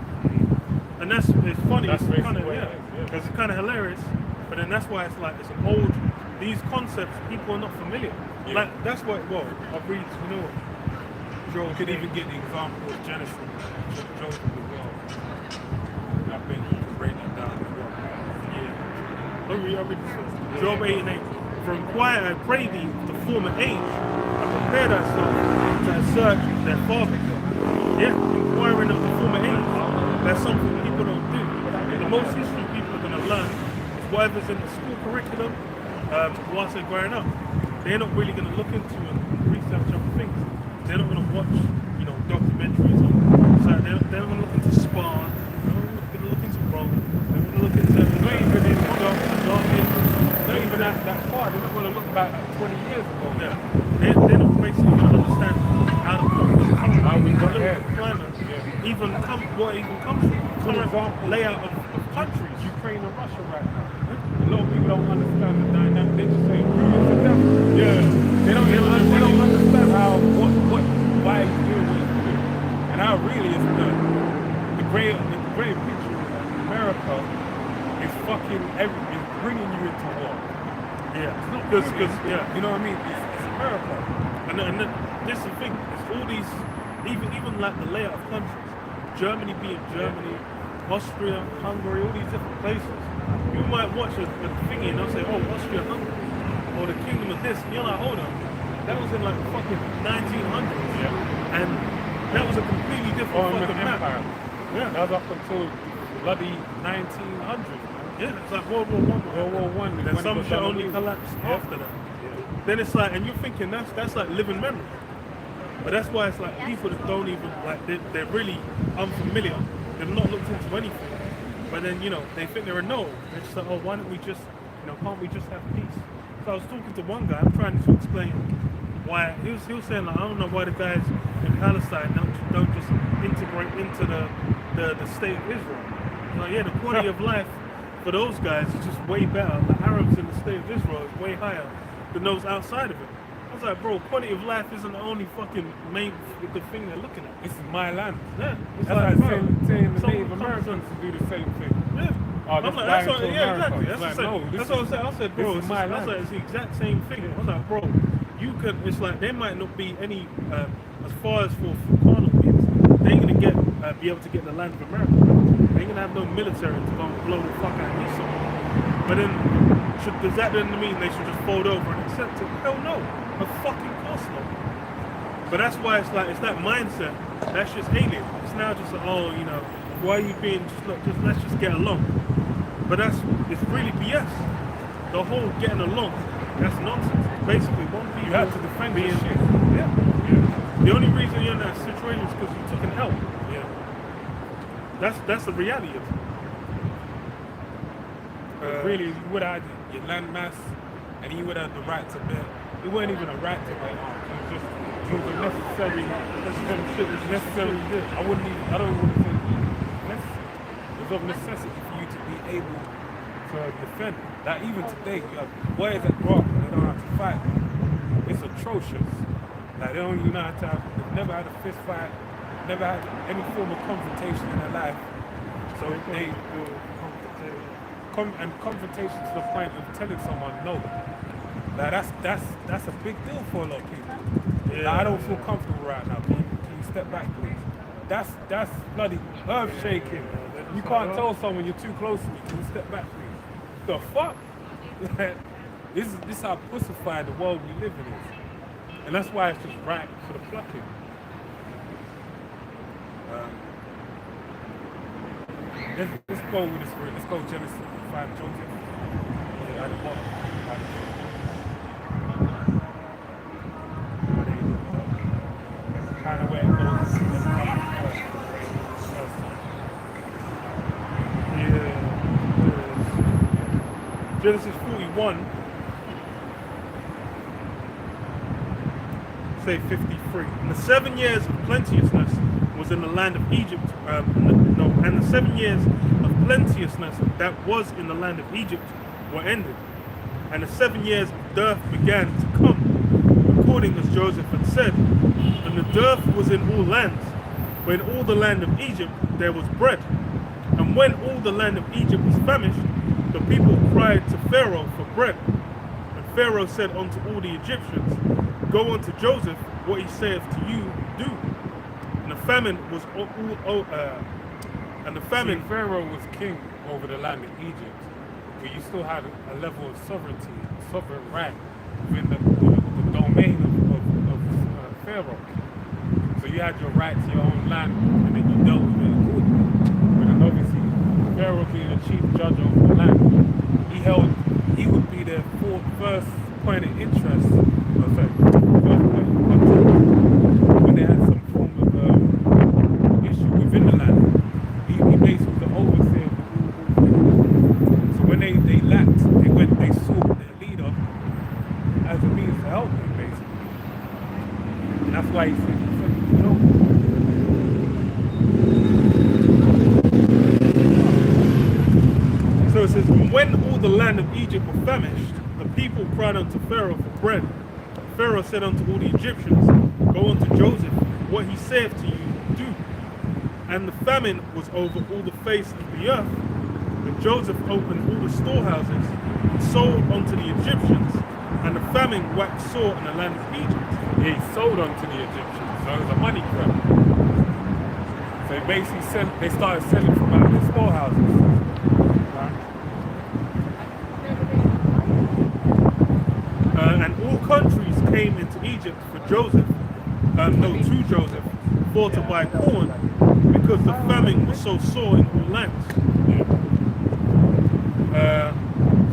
And it's funny, it's kind of because it's kind of hilarious. But then that's why it's like it's an old. These concepts people are not familiar. Yeah. Like that's what. Well, I'll read. You know what? You could even get the example of Genesis, Joseph as well. I think you can break that down as well. Yeah. I'll read this first. Job 8 and 8. For inquire, I pray thee, the former age, and prepare thyself to search their father. Yeah, inquiring of the former age. That's something people don't do. The most history people are going to learn is whatever's in the school curriculum whilst they're growing up. They're not really going to look into and research other things. They're not going to watch, documentaries on. So they're not going to look into Spa. They're not going to look into Rome. They're going to look into Not even in not even that far. They're not going to look back 20 years ago. Yeah. They're not basically going to understand how we got here. Climate, even what it even comes from. For example, layout of countries. Ukraine and Russia right now. A lot of people don't understand the dynamic. They just say, it's the devil. Yeah. They don't understand why he's doing what he's doing. And how really is the great picture of America is fucking is bringing you into war. Yeah. It's not Because you know what I mean? It's America. And this is the thing, it's all these, even like the layout of countries. Germany being Germany, Austria, Hungary, all these different places. You might watch a thingy and they'll say, oh, Austria, Hungary, or the kingdom of this. And you're like, hold on, that was in like fucking 1900s. Yeah. And that was a completely different fucking map. Empire. Yeah. That was up until bloody 1900s. Yeah, it's like World War I. World War One. And some shit only collapsed after that. Then it's like, and you're thinking that's like living memory. But that's why it's like people that don't even, like, they're really unfamiliar. They've not looked into anything. But then, they think they're a no. They're just like, oh, why don't we just, can't we just have peace? So I was talking to one guy, I'm trying to explain why, he was saying, like, I don't know why the guys in Palestine don't just integrate into the state of Israel. Like, yeah, the quality of life for those guys is just way better. The Arabs in the state of Israel is way higher than those outside of it. I was like, bro, quality of life isn't the only fucking main the thing they're looking at. This is my land. Yeah. It's like saying the Native Americans to do the same thing. Yeah. Oh, I'm like, that's what, yeah, exactly. That's like, no, that's what I said. I said, bro, my land. I was like, it's the exact same thing. I was like, bro, you could. It's like there might not be any as far as for carnal things. They ain't gonna be able to get the land of America. They ain't gonna have no military to go and blow the fuck out of Esau. But then, does that then mean they should just fold over and accept it? Hell no. Of fucking course not. But that's why it's like, it's that mindset. That's just alien. It's now just like, oh, why are you being let's just get along. But it's really BS. The whole getting along, that's nonsense. Basically, one people you have to defend your shit. Yeah. The only reason you're in that situation is because you took an help. Yeah. That's the reality of it. Really, you would have your land mass, and you would have the right to bear. It wasn't even a right to bear arms. It was a necessary. Shit was necessary. I don't want to say it was of necessity for you to be able to defend. Like even today, you have boys that grow up and they don't have to fight. It's atrocious. Like they don't even know how to have. They've never had a fist fight. Never had any form of confrontation in their life. So they and confrontation to the point of telling someone no. Like that's a big deal for a lot of people. Yeah. Like, I don't feel comfortable right now. Can you step back, please? That's bloody earth shaking. You can't tell someone you're too close to me. Can you step back, please? The fuck? This is how pussified the world we live in is, and that's why it's just right for the plucking. Let's go with this. Let's go Genesis 5, Joseph. Yeah, at the bottom. Kind of where it goes. Genesis 41, say 53. And the 7 years of plenteousness was in the land of Egypt. And the 7 years of plenteousness that was in the land of Egypt were ended. And the 7 years of dearth began to come, according as Joseph had said. And the dearth was in all lands. For in all the land of Egypt there was bread. And when all the land of Egypt was famished, the people cried to Pharaoh for bread. And Pharaoh said unto all the Egyptians, Go unto Joseph, what he saith to you, do. And the famine was See, Pharaoh was king over the land of Egypt, but you still had a level of sovereignty, sovereign right within the domain of Pharaoh. So you had your right to your own land, and then you dealt with it accordingly. But then obviously, Pharaoh being the chief judge of the land, he would be their first point of interest, first point of contact, when they had some form of issue within the land. He basically was the overseer of the whole. So when they lacked, they sought their leader as a means to help them, basically. And that's why he said, So it says, when all the land of Egypt were famished, the people cried unto Pharaoh for bread. Pharaoh said unto all the Egyptians, Go unto Joseph, what he saith to you, do. And the famine was over all the face of the earth. And Joseph opened all the storehouses and sold unto the Egyptians. And the famine waxed sore in the land of Egypt. Yeah, he sold unto the Egyptians, so it was a money grab. So they basically they started selling from out of the storehouses. And all countries came into Egypt for Joseph, to Joseph, for to buy corn, because the famine was so sore in all lands.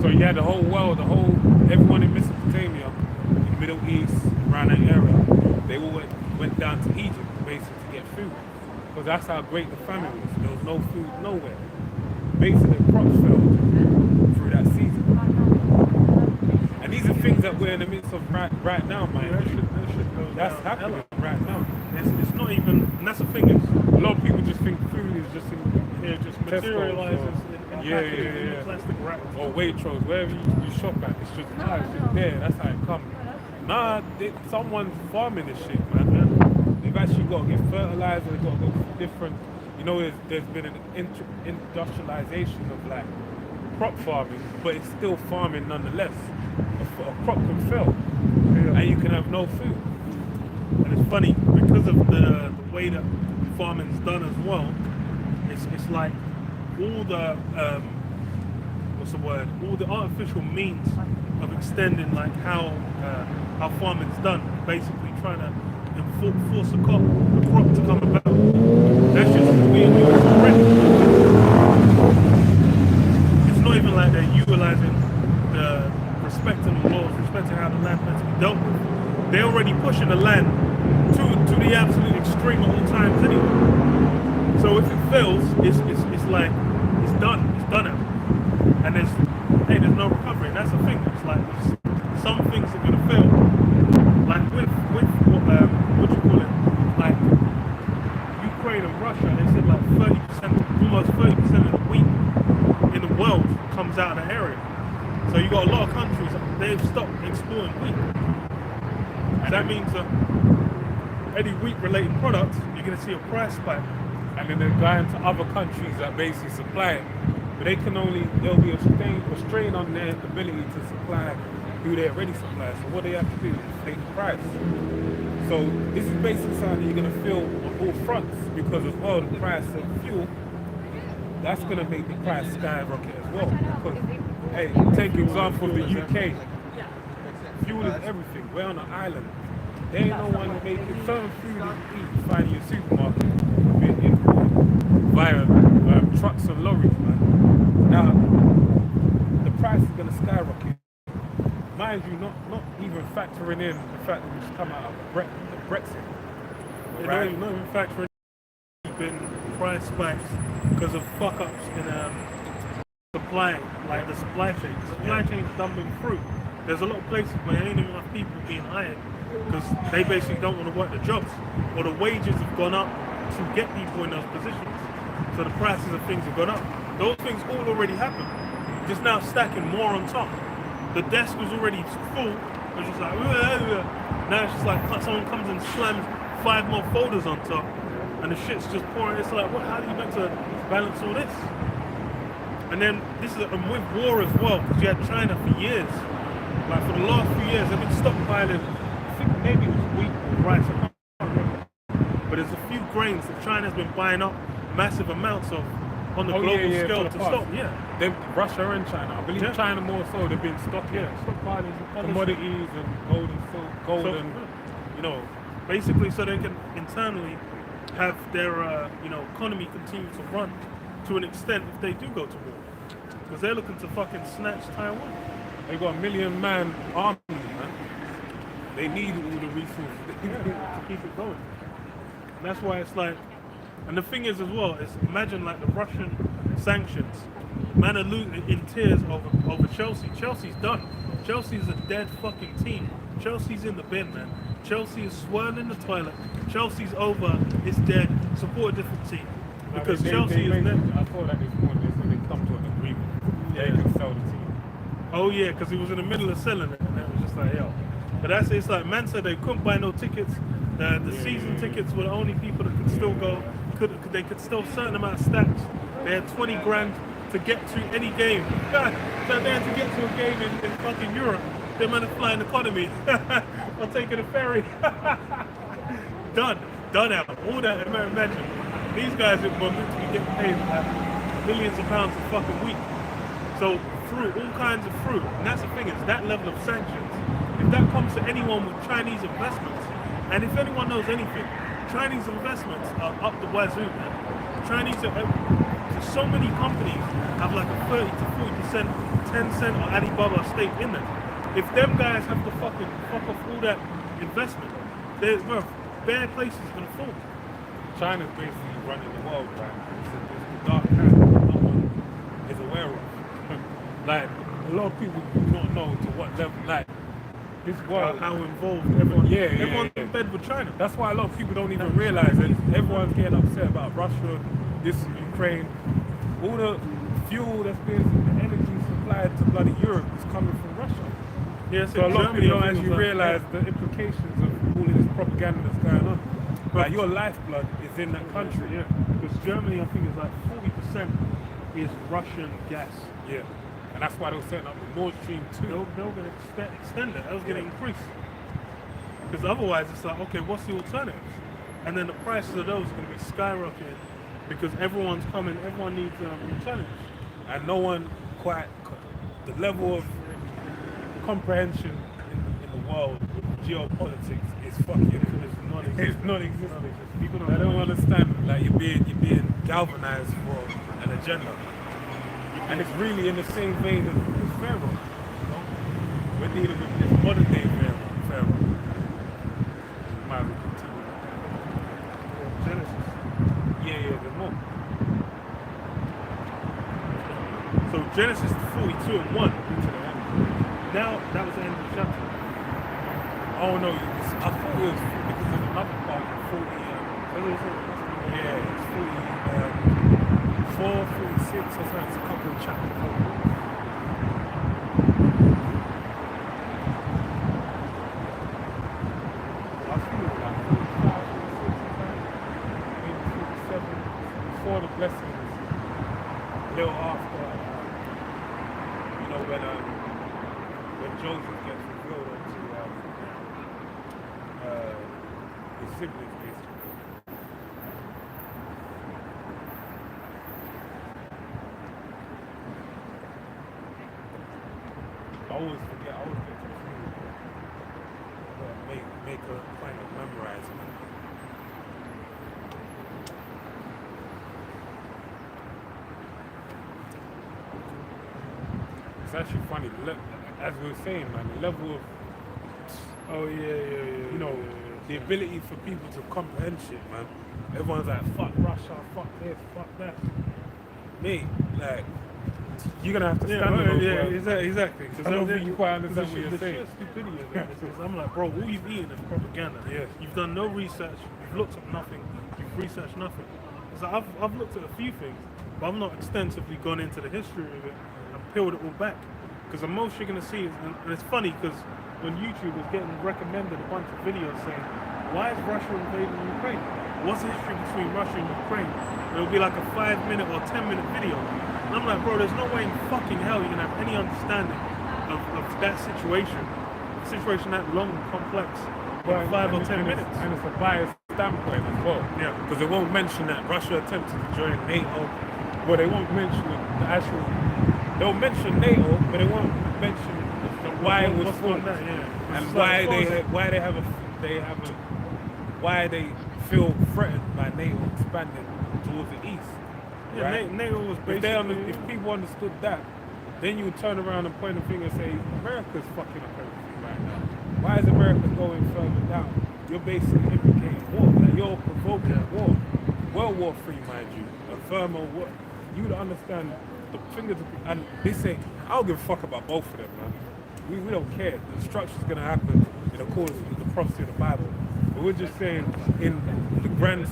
So you had the whole world, everyone in Mesopotamia, in the Middle East, around that area, they all went down to Egypt basically to get food. Because that's how great the famine was. There was no food nowhere. Basically, the crops failed through that season. And these are things that we're in the midst of right now, man. That's happening right now. It's not even, and that's the thing is, a lot of people just think food is just just materializes in plastic wrap. Or Waitrose, wherever you shop at, it's just there, that's how it comes. Nah, someone's farming this shit, man. They've actually got to get fertilizer, they've got to go through different, there's been an industrialization of like crop farming, but it's still farming nonetheless. A crop can fail, and you can have no food. And it's funny, because of the way that farming's done as well, it's like all the all the artificial means of extending like how farming's done, basically trying to force the crop to come about. That's just weird. It's not even like they're utilizing the respecting the laws, respecting how the land has to be dealt with. They're already pushing the land to the absolute extreme at all times anyway. So if it fails, it's like it's done out. And there's no recovery. And that's the thing. It's like some things are gonna fail. Like with what do you call it? Like Ukraine and Russia, they said like 30%, almost 30% of the wheat in the world comes out of the area. So you got a lot of countries, they've stopped exporting wheat. And that means that any wheat-related products, you're going to see a price spike. And then they're going to other countries that basically supply it. But there'll be a strain on their ability to supply who they already supply. So what they have to do is inflate the price. So this is basically something you're going to feel on all fronts, because as well, the price of fuel, that's going to make the price skyrocket as well. Because, hey, take example of the UK. Fuel is everything. We're on an island. There ain't no one making certain food that you eat, you find in your supermarket, being imported via trucks and lorries, man. Now, the price is going to skyrocket. Mind you, not even factoring in the fact that we just come out of Brexit. Right? Not even factoring in been price spikes because of fuck ups in supply, like the supply chain. The supply chain's dumping fruit. There's a lot of places where there ain't even enough people being hired because they basically don't want to work the jobs, or the wages have gone up to get people in those positions. So the prices of things have gone up. Those things all already happened. Just now stacking more on top. The desk was already full. It was just like, now it's just like someone comes and slams 5 more folders on top, and the shit's just pouring. It's like, what? How are you meant to balance all this? And then this is with war as well, because you had China for years. Like for the last few years, they've been stockpiling. I think maybe it was wheat or rice. I can't remember. But there's a few grains that China's been buying up massive amounts of on the global scale to stop. Russia and China. I believe China more so. They've been stockpiling commodities and gold and you know, basically so they can internally have their economy continue to run to an extent if they do go to war, because they're looking to fucking snatch Taiwan. They got a 1 million man army, man. They need all the resources to keep it going. And that's why it's like, and the thing is as well, is imagine like the Russian sanctions. Man are in tears over Chelsea. Chelsea's done. Chelsea's a dead fucking team. Chelsea's in the bin, man. Chelsea is swirling in the toilet. Chelsea's over. It's dead. Support a different team. Because Chelsea is dead. I thought that this morning they come to an agreement. They can sell the team. Oh yeah, because he was in the middle of selling it, and it was just like, yo. But it's like, man said they couldn't buy no tickets. The season tickets were the only people that could still go. They could still a certain amount of stacks. They had 20 grand to get to any game. So they had to get to a game in fucking Europe. They meant to fly an economy or taking a ferry. Done out. All that, imagine. These guys were meant to be getting paid millions of pounds a fucking week. So fruit, all kinds of fruit. And that's the thing, is that level of sanctions, if that comes to anyone with Chinese investments, and if anyone knows anything, Chinese investments are up the wazoo, man. So many companies have like a 30 to 40% Tencent or Alibaba stake in them. If them guys have to fucking fuck off all that investment, bare places gonna fall. China's basically running the world, right? It's the dark hand that no one is aware of. Like, a lot of people do not know to what level, like, this world. How involved everyone. Everyone's in bed with China. That's why a lot of people don't even realize it. Everyone's getting upset about Russia, this Ukraine. All the fuel that's being, the energy supplied to bloody Europe is coming from Russia. Yeah, so a lot of people don't actually realize the implications of all of this propaganda that's going on. Like, your lifeblood is in that country. Yeah, because Germany, I think, is like 40% is Russian gas. Yeah. And that's why they were setting up the Nord Stream 2. They were going to extend it. That was going to increase. Because otherwise, it's like, okay, what's the alternative? And then the prices of those are going to be skyrocketing because everyone's coming, everyone needs a challenge. And no one quite, the level of comprehension in the world with geopolitics is fucking, it's non-existent. People don't understand, like, you're being galvanized for an agenda. And it's really in the same vein as Pharaoh. You know? We're dealing with this modern day Pharaoh. Might as well continue. Genesis. Yeah, there's more. So Genesis 42 and 1 to the end. Now that was the end of the chapter. Oh no, I thought it was because there's another part, 40. Yeah, it's 4, 46, or something. It's a couple of chapters. I think it was like 45, 46, maybe 47, before the blessings, a little after, when Joseph gets revealed onto his siblings, basically. I always get confused. Make a point of memorizing it. It's actually funny, as we were saying, man, the level of, you know, the ability for people to comprehend shit, man. Everyone's like, fuck Russia, fuck this, fuck that. Mate, like, you're gonna have to stand on those words. Exactly. I don't think you quite understand what you're the saying. sheer stupidity of it is, I'm like, bro, all you've eaten is propaganda. Yes. You've done no research. You've looked at nothing. You've researched nothing. So I've looked at a few things, but I've not extensively gone into the history of it and peeled it all back. Because the most you're gonna see is, and it's funny because when YouTube is getting recommended a bunch of videos saying, why is Russia invading Ukraine? What's the history between Russia and Ukraine? It'll be like a 5-minute or 10-minute video. And I'm like, bro, there's no way in fucking hell you're gonna have any understanding of that situation. A situation that long and complex in 5 or 10 minutes. And it's a biased standpoint as well. Yeah. Because they won't mention that Russia attempted to join NATO. Well, they won't mention the actual. They'll mention NATO, but they won't mention why it was formed and why they feel threatened by NATO expanding towards the east. Yeah, right? NATO was basically. If people understood that, then you would turn around and point a finger and say, America's fucking up everything right now. Why is America going further down? You're basically implicating war. Like you're provoking war. World War III, mind you. A thermal war. You would understand the fingers and they say, I don't give a fuck about both of them, man. We don't care. The destruction's gonna happen in accordance with the prophecy of the Bible. But we're just saying in the grand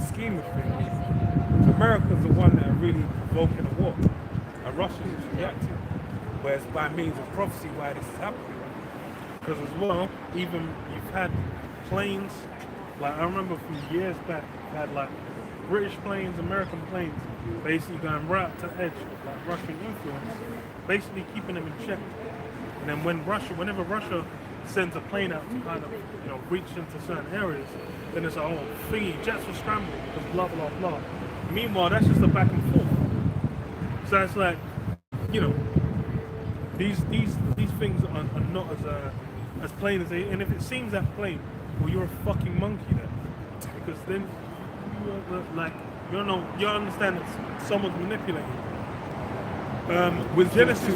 scheme of things, America's the one that are really provoking a war. And Russia's just reacting. But it's by means of prophecy why this is happening. Because as well, even you've had planes, like I remember from years back, you had like British planes, American planes, basically going right up to the edge of like Russian influence, basically keeping them in check. And then whenever Russia sends a plane out to kind of, reach into certain areas, then it's like, oh, thingy, jets will scramble because blah, blah, blah. Meanwhile, that's just a back and forth. So it's like, these things are not as plain as they, and if it seems that plain, well, you're a fucking monkey then. Because then you understand that someone's manipulating. With Genesis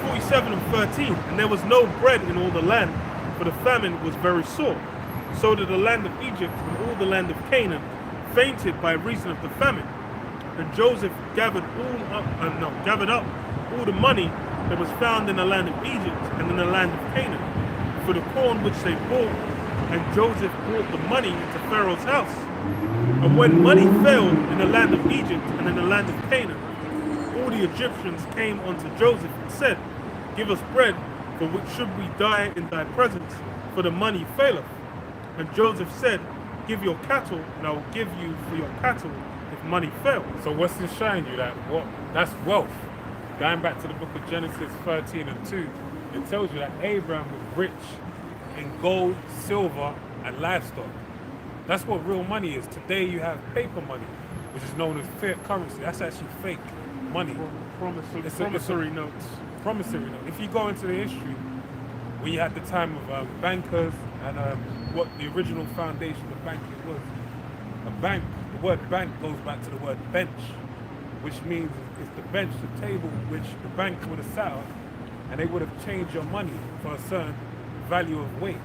47 and 13, and there was no bread in all the land, for the famine was very sore. So did the land of Egypt and all the land of Canaan fainted by reason of the famine. And Joseph gathered up all the money that was found in the land of Egypt and in the land of Canaan, for the corn which they bought. And Joseph brought the money into Pharaoh's house. And when money failed in the land of Egypt and in the land of Canaan, all the Egyptians came unto Joseph and said, Give us bread, for which should we die in thy presence, for the money faileth. And Joseph said, Give your cattle, and I will give you for your cattle if money fails. So what's this showing you? That's wealth. Going back to the book of Genesis 13 and 2, it tells you that Abraham was rich in gold, silver, and livestock. That's what real money is. Today you have paper money, which is known as fiat currency. That's actually fake money. Promissory notes. Promissory note. If you go into the history, when you had the time of bankers and what the original foundation of banking was, a bank, the word bank goes back to the word bench, which means it's the bench, the table which the bank would have sat on, and they would have changed your money for a certain value of weight,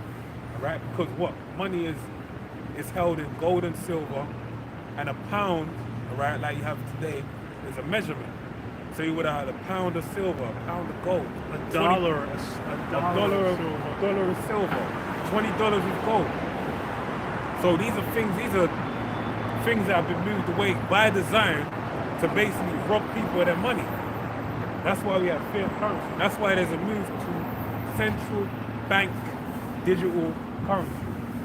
right? Because what money is held in gold and silver, and a pound, right, like you have today, is a measurement. So you would have had a pound of silver, a pound of gold, a dollar of silver, $20 of gold. So these are things that have been moved away by design to basically rob people of their money. That's why we have fiat currency. That's why there's a move to central bank digital currency.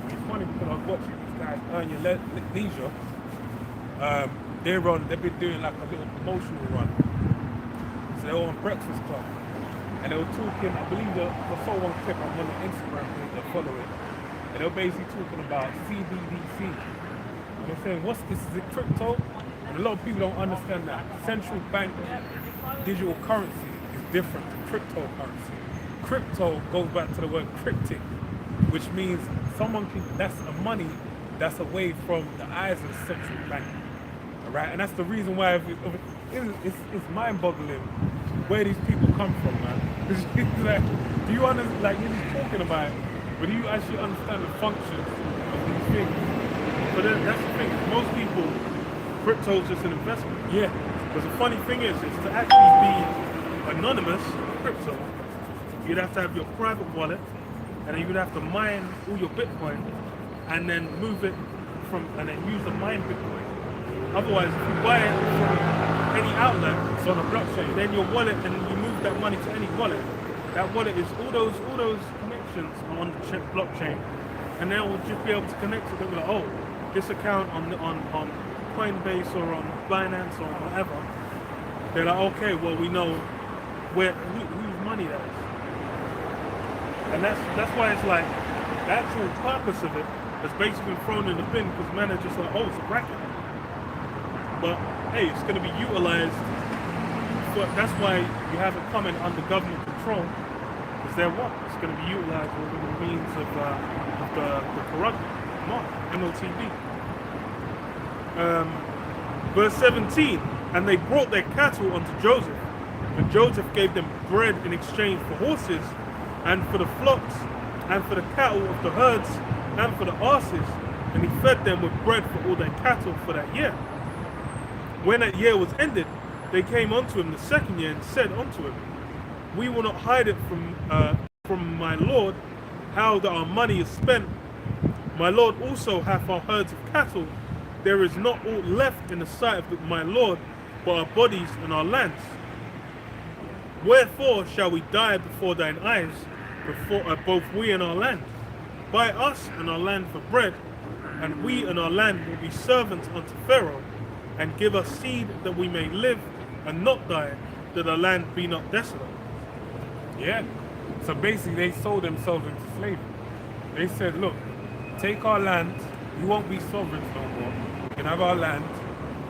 It's funny because I was watching these guys earn your leisure. They've been doing like a little promotional run. So they were on Breakfast Club. And they were talking, I believe I saw one clip on one Instagram page that follow it. And they were basically talking about CBDC. And they're saying, what's this? Is it crypto? And a lot of people don't understand that. Central bank digital currency is different to cryptocurrency. Crypto goes back to the word cryptic, which means that's a money that's away from the eyes of the central bank. All right, and that's the reason why it's mind-boggling where these people come from, man. It's like, do you understand? Like you're just talking about it, but do you actually understand the functions of these things? But that's the thing. Most people, crypto is just an investment. Yeah. Because the funny thing is to actually be anonymous crypto, you'd have to have your private wallet, and then you'd have to mine all your Bitcoin, and then move it and then use the mine Bitcoin. Otherwise, if you buy it from any outlet, It's on a blockchain. then your wallet, and you move that money to any wallet, that wallet is all those connections are on the blockchain, and they will just be able to connect to them like, oh, this account on Coinbase or on Binance or whatever. They're like, okay, well, we know whose money that is. And that's why it's like the actual purpose of it has basically been thrown in the bin because men are just like, oh, it's a racket. But hey, it's going to be utilized. That's why you have it coming under government control, because they're what? It's going to be utilized within the means of the corrupt MOTB. Verse 17, and they brought their cattle unto Joseph, and Joseph gave them bread in exchange for horses, and for the flocks, and for the cattle of the herds, and for the asses, and he fed them with bread for all their cattle for that year. When that year was ended, they came unto him the second year and said unto him, we will not hide it from my lord, how that our money is spent. My lord also hath our herds of cattle. There is not aught left in the sight of my lord, but our bodies and our lands. Wherefore shall we die before thine eyes, both we and our land? Buy us and our land for bread, and we and our land will be servants unto Pharaoh, and give us seed that we may live and not die, that our land be not desolate. Yeah. So basically they sold themselves into slavery. They said, look, take our land, you won't be sovereigns no more. You can have our land,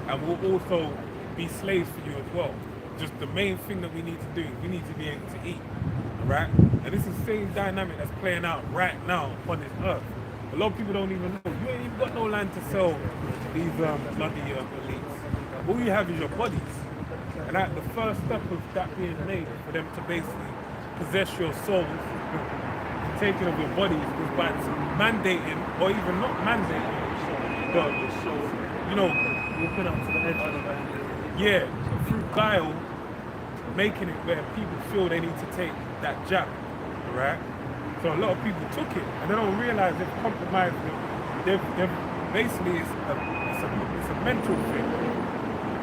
and we'll also be slaves for you as well. Just the main thing that we need to do, we need to be able to eat. Right? And this is the same dynamic that's playing out right now upon this earth. A lot of people don't even know. You ain't even got no land to sell these bloody elites. All you have is your bodies. And that the first step of that being made for them to basically possess your souls, taking of your bodies, is by mandating, or even not mandating, but you know, Walking up to the edge of the land. yeah, through guile, making it where people feel they need to take that jab, right? So a lot of people took it, and they don't realize they've compromised them. They've basically it's a mental thing.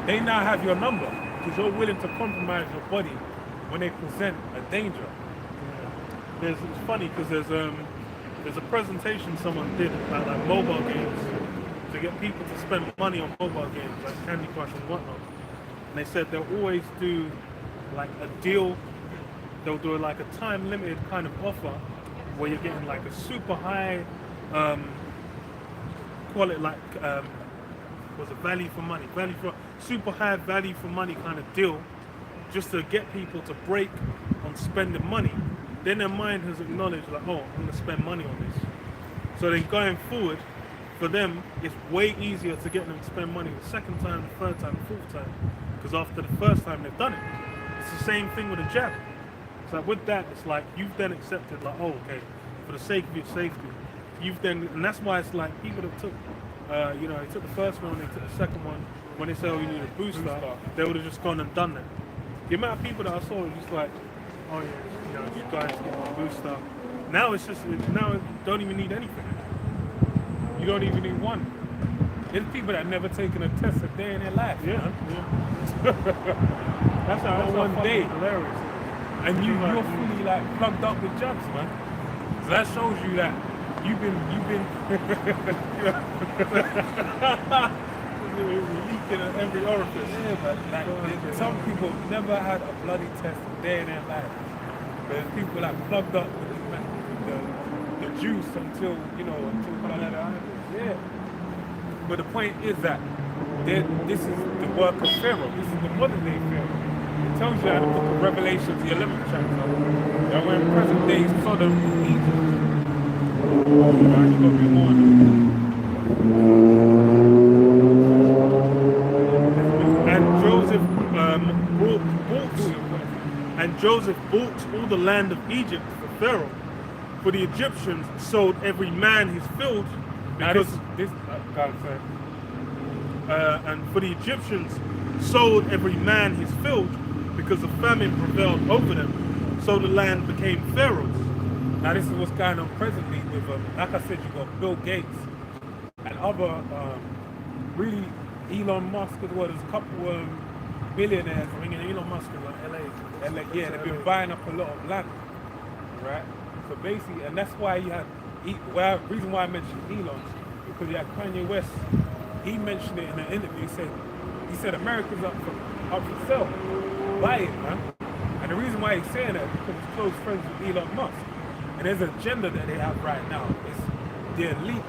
They now have your number because you're willing to compromise your body when they present a danger. It's funny because there's a presentation someone did about like mobile games to get people to spend money on mobile games like Candy Crush and whatnot. And they said they'll always do like a deal. They'll do like a time limited kind of offer where you're getting like a super high quality, like was it value for money, super high value for money kind of deal, just to get people to break on spending money. Then their mind has acknowledged like, oh, I'm gonna spend money on this. So then going forward, for them, it's way easier to get them to spend money the second time, the third time, the fourth time, because after the first time they've done it. It's the same thing with a jab. So with that, it's like you've then accepted like, oh, okay, for the sake of your safety, you've then, and that's why it's like people that took, they took the first one, they took the second one. When they say, oh, you need a booster, they would have just gone and done that. The amount of people that I saw was just like, oh yeah, you guys get a booster. Now it's just, now you don't even need anything. You don't even need one. There's people that never taken a test a day in their life. Yeah. That's how one day. Hilarious. And you're fully like plugged up with jabs, man. So that shows you that you've been leaking at every orifice. Yeah, but like some people never had a bloody test a day in their life. There's people like plugged up with the juice until bloody eyes. Yeah. But the point is that this is the work of Pharaoh. This is the modern day Pharaoh. It tells you in the book of Revelation, the 11th chapter, that we're in present day Sodom and Egypt. Right, you got to be more And Joseph bought all the land of Egypt for Pharaoh. For the Egyptians sold every man his field. Because and for the Egyptians sold every man his field, because the famine prevailed over them, so the land became Pharaoh's. Now this is what's going on presently with, like I said, you got Bill Gates and other, really Elon Musk as well. There's a couple billionaires. I mean, Elon Musk is like LA. Yeah, they've been buying up a lot of land, right? So basically, and that's why you had, reason why I mentioned Elon, because you had Kanye West. He mentioned it in an interview. He said America's up for sale. Buy it, man. And the reason why he's saying that is because he's close friends with Elon Musk. And there's an agenda that they have right now. It's the elite,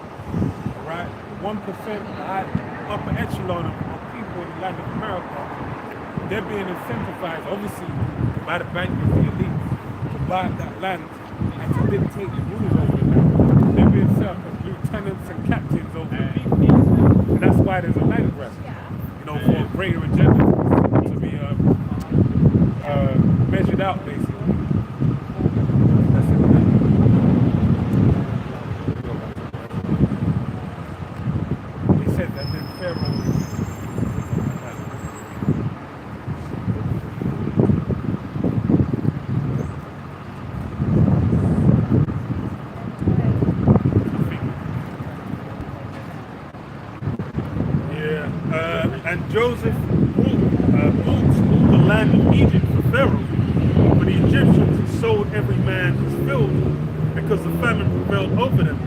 right? 1%, the upper echelon of people in the land of America. They're being incentivized, obviously, by the bankers, the elite, to buy that land and to dictate the rules over the land. They're being set up as lieutenants and captains over the people. And that's why there's a land grab, for a greater agenda to be measured out, basically. That's it. He said that then Pharaoh. And Joseph bought all the land of Egypt for Pharaoh. For the Egyptians, he sold every man his field, because the famine prevailed over them.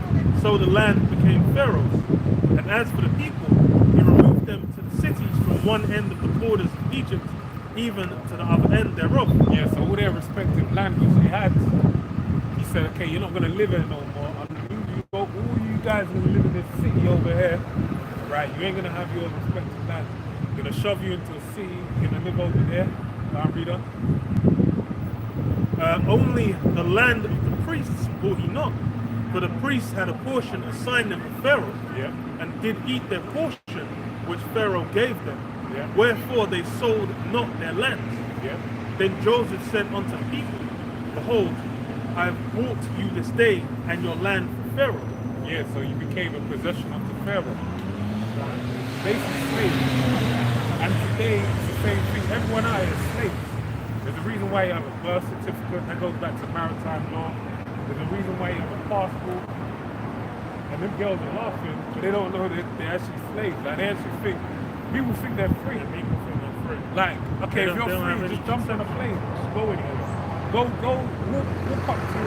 So the land became Pharaoh's. And as for the people, he removed them to the cities from one end of the borders of Egypt, even to the other end thereof. Yeah, so all their respective language they had, he said, okay, you're not going to live here no more. All you guys are going to live in this city over here. Right, you ain't gonna have your respective land. You're gonna shove you into a city, you're gonna live over there. Read on. Only the land of the priests bought he not, for the priests had a portion assigned them of Pharaoh, and did eat their portion which Pharaoh gave them. Wherefore they sold not their lands. Then Joseph said unto the people, behold, I have bought you this day and your land for Pharaoh. Yeah, so you became a possession of the Pharaoh. Basically slaves. And today it's the same thing. Everyone out here is slaves. There's a reason why you have a birth certificate that goes back to maritime law. There's a reason why you have a passport. And them girls are laughing, but they don't know that they're actually slaves. Like they actually think, people think they're free. People think they're free. Like, okay, if you're free, just jump on a plane, just go anywhere. Walk up to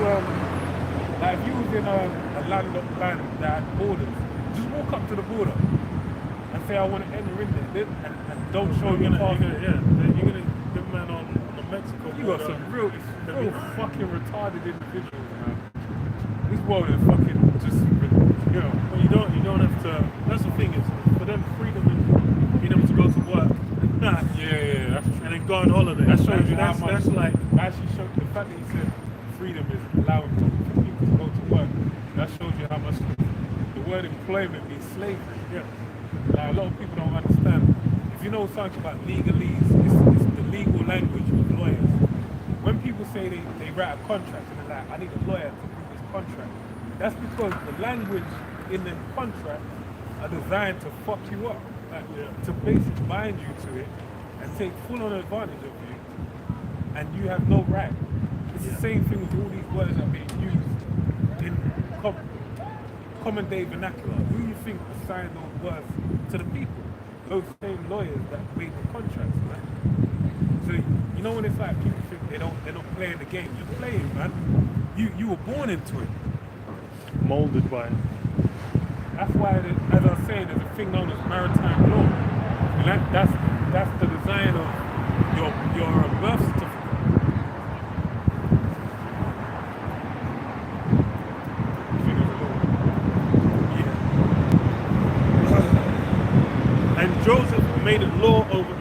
like if you was in a landlocked land that had borders, just walk up to the border and say I want to enter in there, and don't show your passport. You're gonna get man on the Mexico. You got some real fucking retarded individuals, man. This world is fucking just, Well, you don't have to. That's the thing is, for them, freedom is being able to go to work. Yeah, that's true. And then go on holiday. That shows you how much. That's like actually shows the fact that he said freedom is allowing people to go to work. That shows you how much the word employment means slavery. Like a lot of people don't understand. If you know something about legalese, it's the legal language of lawyers. When people say they write a contract and they're like, I need a lawyer to do this contract, that's because the language in the contract are designed to fuck you up, to basically bind you to it and take full on advantage of you, and you have no right. It's the same thing with all these words that are being used in common day vernacular. Who do you think assigned those words to the people? Those same lawyers that made the contracts, man. So you know when it's like people think they're not playing the game. You're playing, man. You were born into it. molded by it. That's why, as I was saying, there's a thing known as maritime law. And that's the design of your birth certificate. And Joseph made a law over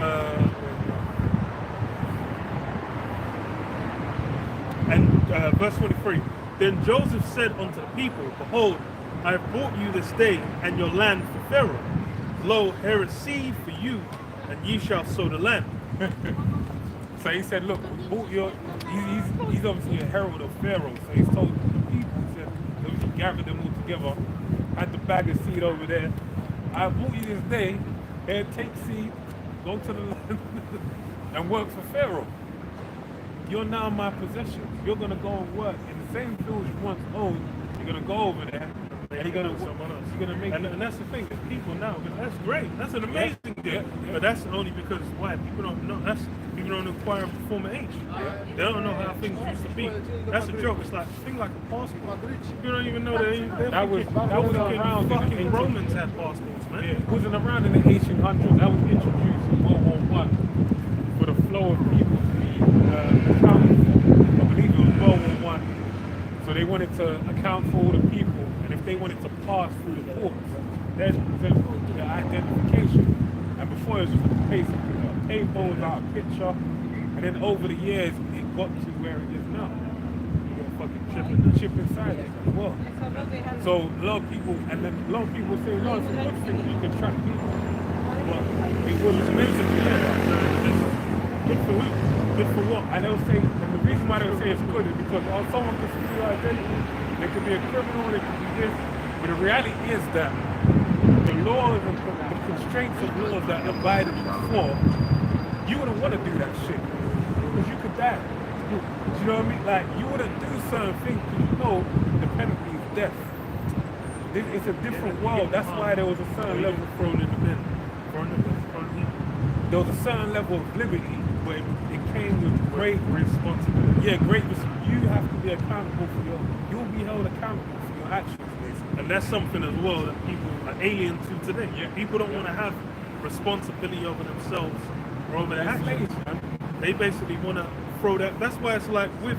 verse 23. Then Joseph said unto the people, behold, I have bought you this day and your land for Pharaoh. Lo, here is seed for you, and ye shall sow the land. So he said, look, he's obviously a herald of Pharaoh. So he's told the people, he said, he gathered them all together, had the bag of seed over there. I bought you this day, here, take seed, go to the land and work for Pharaoh. You're now my possession. You're gonna go and work in the same fields you once owned. You're gonna go over there and you're gonna someone else. You're gonna make and that's the thing. That people now, that's great. That's an amazing deal. But that's only because why people don't know. That's people don't inquire of the former age. They don't know how things used to be. That's a joke. It's like a thing like a passport. You don't even know that was around. Fucking Romans had passports, man. It wasn't around in the 1800s. That was introduced in World War I for the flow of people to be accounted for. I believe it was World War I. So they wanted to account for all the people, and if they wanted to pass through the ports, their identification. And before it was just basically a paper without a picture, and then over the years it got to where it is now. You got a fucking chip inside it as well. So a lot of people, and then a lot of people say, no, it's a good thing you can track people. But it was expensive to get that. Good for who? Good for what? And they'll say, and the reason why they'll say it's good is because someone can see your identity. They could be a criminal, they could be this. But the reality is that the laws and the constraints of laws that abided before, you wouldn't want to do that shit. Because you could die. Do you know what I mean? Like, you wouldn't do certain things because you know the penalty is death. It's a different world. That's why there was a certain level thrown in the bin. There was a certain level of liberty, but it came with great responsibility. Yeah, great responsibility. You have to be accountable for you'll be held accountable for your actions, basically. And that's something as well that people are alien to today. Yeah. People don't want to have responsibility over themselves or over their actions. They basically want to throw that. That's why it's like with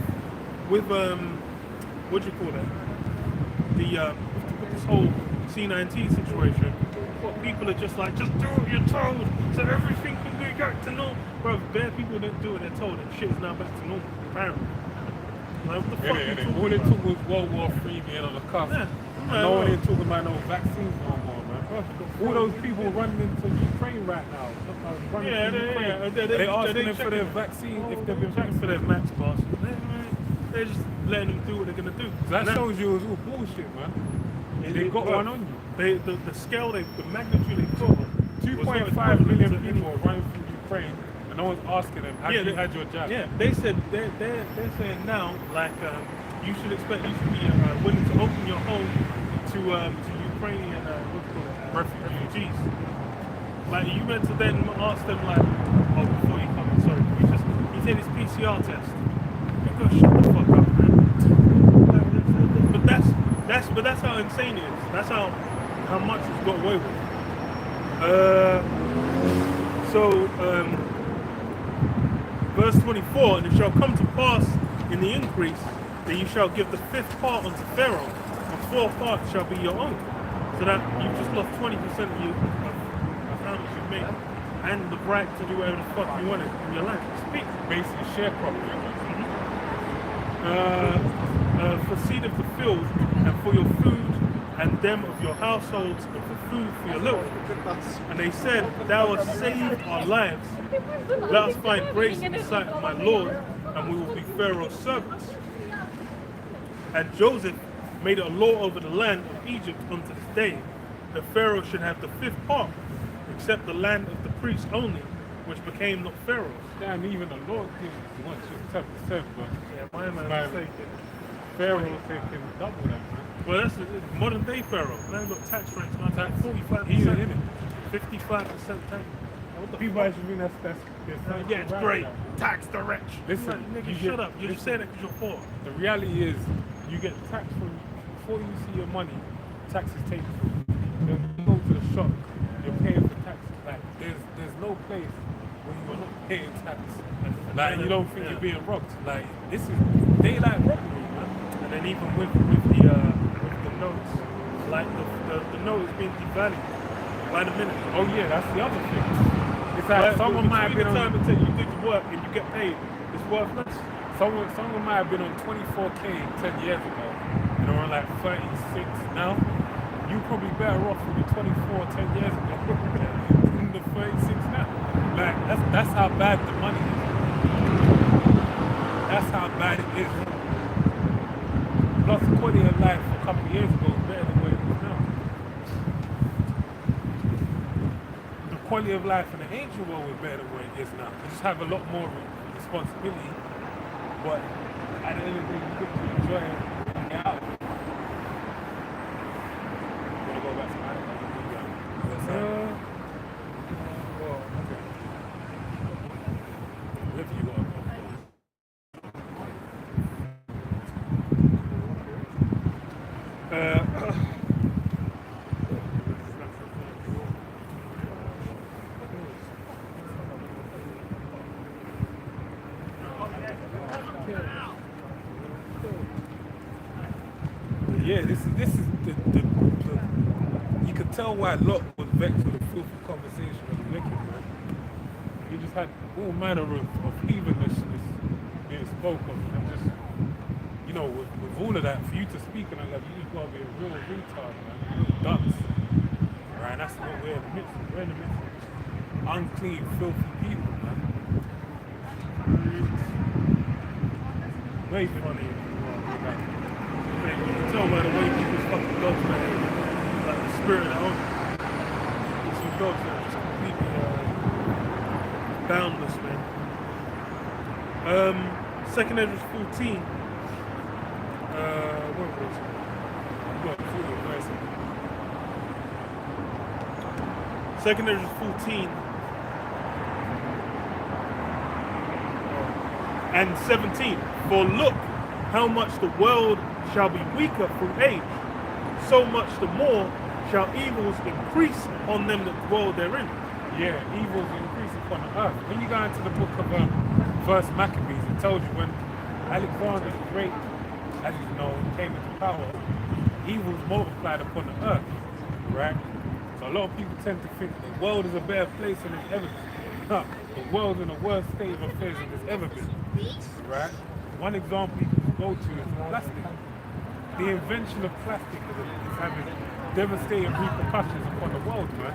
what do you call that? With this whole C19 situation. People are just like, just do what you're told, so everything can go back to normal. Bro, bare people didn't do what they're told, and shit is now back to normal, apparently. Like, what the fuck all they took was World War III being on the cusp. No one ain't talking about no vaccines no more, man. All those people running into Ukraine right now. They're asking them for their vaccine if they've been vaccinated. For their max pass. They're just letting them do what they're going to do. So that shows you it was all bullshit, man. They got one on you. The scale, the magnitude they got. 2.5 million people are running through Ukraine, and no one's asking them, have you had your jab? Yeah, they said they're saying now, like you should be willing to open your home to Ukrainian refugees. Like you meant to then ask them like, oh, before you come in, sorry, he said his PCR test. You go shut the fuck up, man. But that's how insane it is. That's how much it's got away with. Verse 24, and it shall come to pass in the increase that you shall give the 5th part unto Pharaoh, and 4 parts shall be your own. So that you've just lost 20% of how much you've made, and the right to do whatever the fuck you want in your life. Speak. Basically, sharecropping. For seed of the field, and for your food, and them of your households, and for food for your little. And they said, thou hast saved our lives. Let us find grace in the sight of my Lord, and we will be Pharaoh's servants. And Joseph made a law over the land of Egypt unto this day, that Pharaoh should have the 5th part, except the land of the priests only, which became not Pharaoh's. Damn, even the Lord gives 10%, but yeah, my man's taking Pharaoh taking double that, man. Well, that's the modern day Pharaoh. Man got tax rates, man. Tax 45%. He's in it. 55% tax. People actually mean that's yeah, it's great. Tax the rich. Listen, nigga, shut up. You just say that because you're poor. The reality is, you get taxed from before you see your money. Tax is taken from you. Then you go to the shop, you're paying for taxes. Like there's no place where you're not paying tax. Like you don't think you're being robbed. Like this is daylight robbery, man. And then even with the notes, like the note is being devalued by the minute. Oh yeah, that's the other thing. It's like someone might have been on. Time until you do the work and you get paid, it's worth less. Someone might have been on 24K 10 years ago, and they're on like 36 now. You probably better off with the 24 10 years ago than the 36 now. Like that's how bad the money is. That's how bad it is. Plus, the quality of life a couple of years ago was better than what it is now. The quality of life in the angel world was better than what it is now. You just have a lot more responsibility, but at the end of the day, you get to enjoy it and get out. You want to go back to my well, okay. Wherever you want to go. Yeah, this is the you could tell why Lot was vexed with the filthy conversation of the wicked, man. He just had all manner of heathenness being spoken, and just, you know, with all of that, for you to speak on that level, you just gotta be a real retard, man, a real dunce. Right, that's what we're in the midst of. We're in the midst of unclean, filthy people, man. Way funny. You can tell by the way people's fucking dogs behave, like the spirit of own. Some dogs that are just completely boundless, man. 2nd Ezra 14. What was it? What, 2nd Ezra 14 and 17. For look, how much the world shall be weaker through age, so much the more shall evils increase upon them that dwell therein. Yeah, evils increase upon the earth. When you go into the book of First Maccabees, it tells you when Alexander the Great, as you know, came into power, evils multiplied upon the earth, right? So a lot of people tend to think the world is a better place than it's ever been. No, the world's in a worse state of affairs than it's ever been, right? One example you can go to is plastic. The invention of plastic is having devastating repercussions upon the world, man.